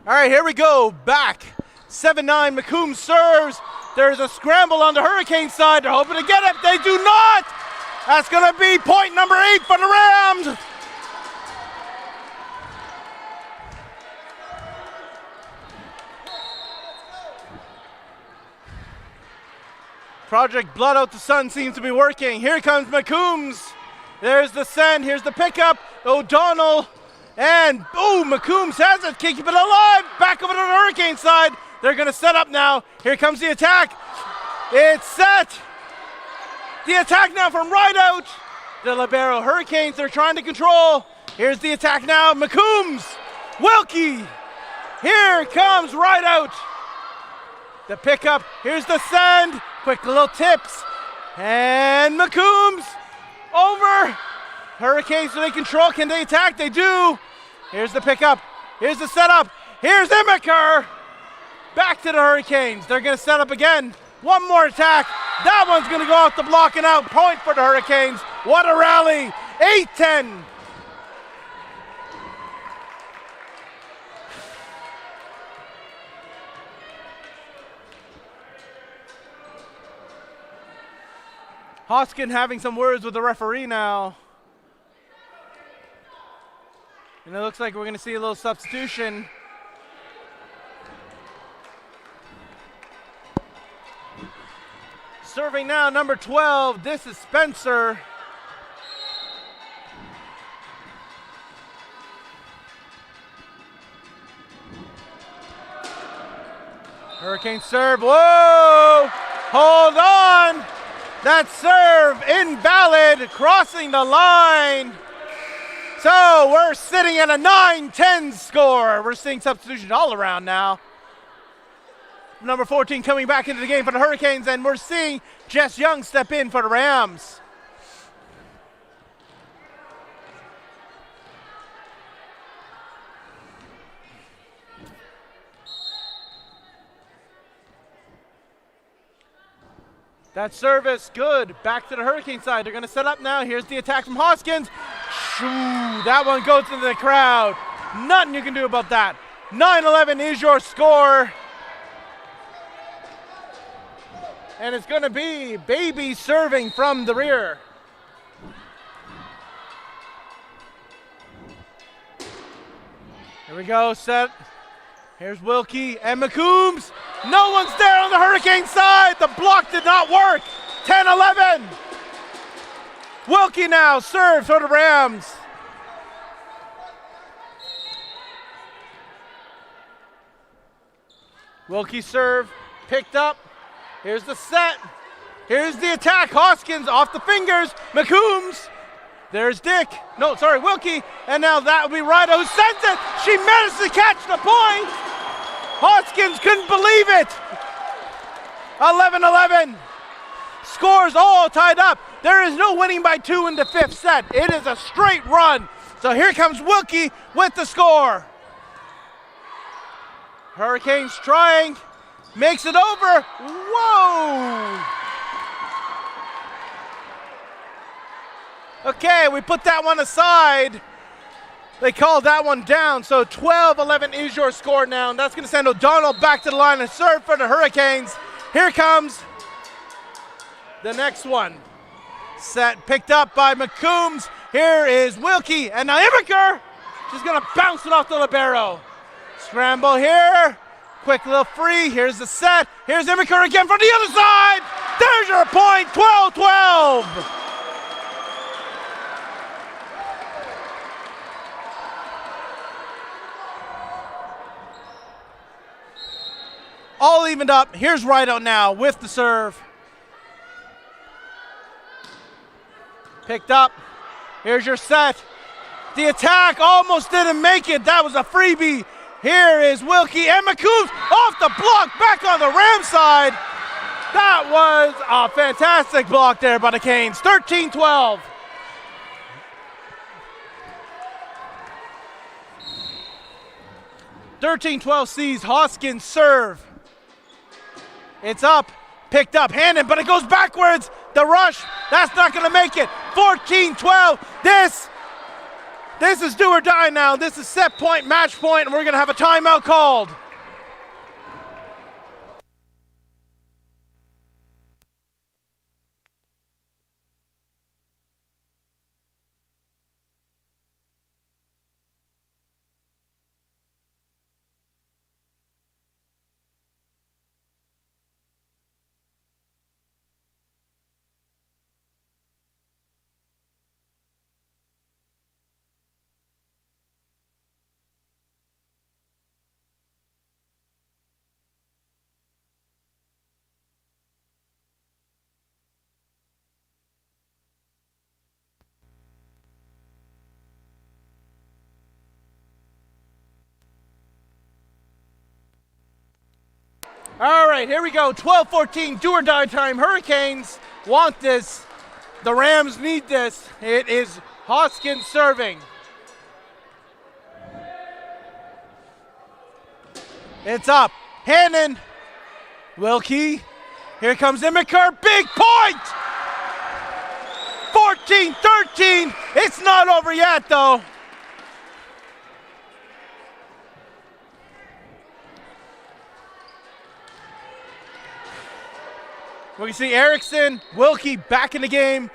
All right, here we go, back. 7-9, Macomb serves. There's a scramble on the Hurricane side. They're hoping to get it. They do not. That's going to be point number 8 for the Rams. Project Blood Out the Sun seems to be working. Here comes McCombs. There's the send. Here's the pickup. O'Donnell. And, McCombs has it. Keep it alive. Back over to the Hurricane side. They're going to set up now. Here comes the attack. It's set. The attack now from right out. The libero Hurricanes, they're trying to control. Here's the attack now. McCombs. Wilkie. Here comes right out. The pickup. Here's the send. Quick little tips. And McCombs over. Hurricanes, do they control? Can they attack? They do. Here's the pickup. Here's the setup. Here's Imiker. Back to the Hurricanes. They're going to set up again. One more attack. That one's going to go off the block and out. Point for the Hurricanes. What a rally. 8-10. Hoskin having some words with the referee now. And it looks like we're going to see a little substitution. Serving now, number 12. This is Spencer. Hurricane serve. Whoa! Hold on! That serve invalid, crossing the line. So we're sitting at a 9-10 score. We're seeing substitutions all around now. Number 14 coming back into the game for the Hurricanes, and we're seeing Jess Young step in for the Rams. That service, good. Back to the Hurricane side. They're going to set up now. Here's the attack from Hoskins. Shoo, that one goes into the crowd. Nothing you can do about that. 9-11 is your score. And it's going to be Baby serving from the rear. Here we go, set. Here's Wilkie and McCombs. No one's there on the Hurricane side. The block did not work. 10-11. Wilkie now serves for the Rams. Wilkie serve, picked up. Here's the set. Here's the attack. Hoskins off the fingers. McCombs. There's Dick. No, sorry, Wilkie. And now that will be Ryder who sends it. She managed to catch the point. Hoskins couldn't believe it. 11-11. Scores all tied up. There is no winning by 2 in the 5th set. It is a straight run. So here comes Wilkie with the score. Hurricanes trying. Makes it over. Whoa! Okay, we put that one aside. They called that one down, so 12-11 is your score now, and that's going to send O'Donnell back to the line and serve for the Hurricanes. Here comes the next one. Set picked up by McCombs. Here is Wilkie, and now Imiker. She's going to bounce it off the libero. Scramble here. Quick little free. Here's the set. Here's Imiker again from the other side. There's your point. 12-12. All evened up. Here's Rideout now with the serve. Picked up. Here's your set. The attack almost didn't make it. That was a freebie. Here is Wilkie and McCombs off the block, back on the Ram side. That was a fantastic block there by the Canes. 13-12. sees Hoskins serve. It's up, picked up, handed, but it goes backwards. The rush, that's not going to make it. 14-12. This is do or die now. This is set point, match point, and we're going to have a timeout called. All right, here we go. 12-14, do or die time. Hurricanes want this. The Rams need this. It is Hoskins serving. It's up. Hannon. Wilkie. Here comes Immiker. Big point! 14-13. It's not over yet, though. We can see Erickson, Wilkie back in the game.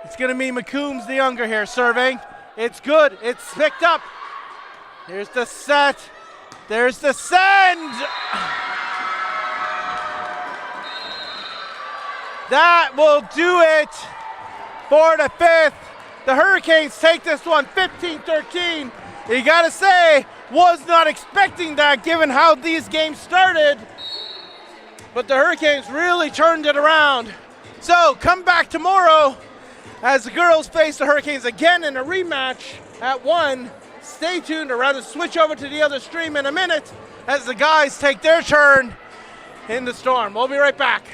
It's going to be McCombs the younger here serving. It's good. It's picked up. Here's the set. There's the send. That will do it for the fifth. The Hurricanes take this one 15-13. You got to say, was not expecting that given how these games started. But the Hurricanes really turned it around. So come back tomorrow as the girls face the Hurricanes again in a rematch at 1. Stay tuned, or rather switch over to the other stream in a minute as the guys take their turn in the Storm. We'll be right back.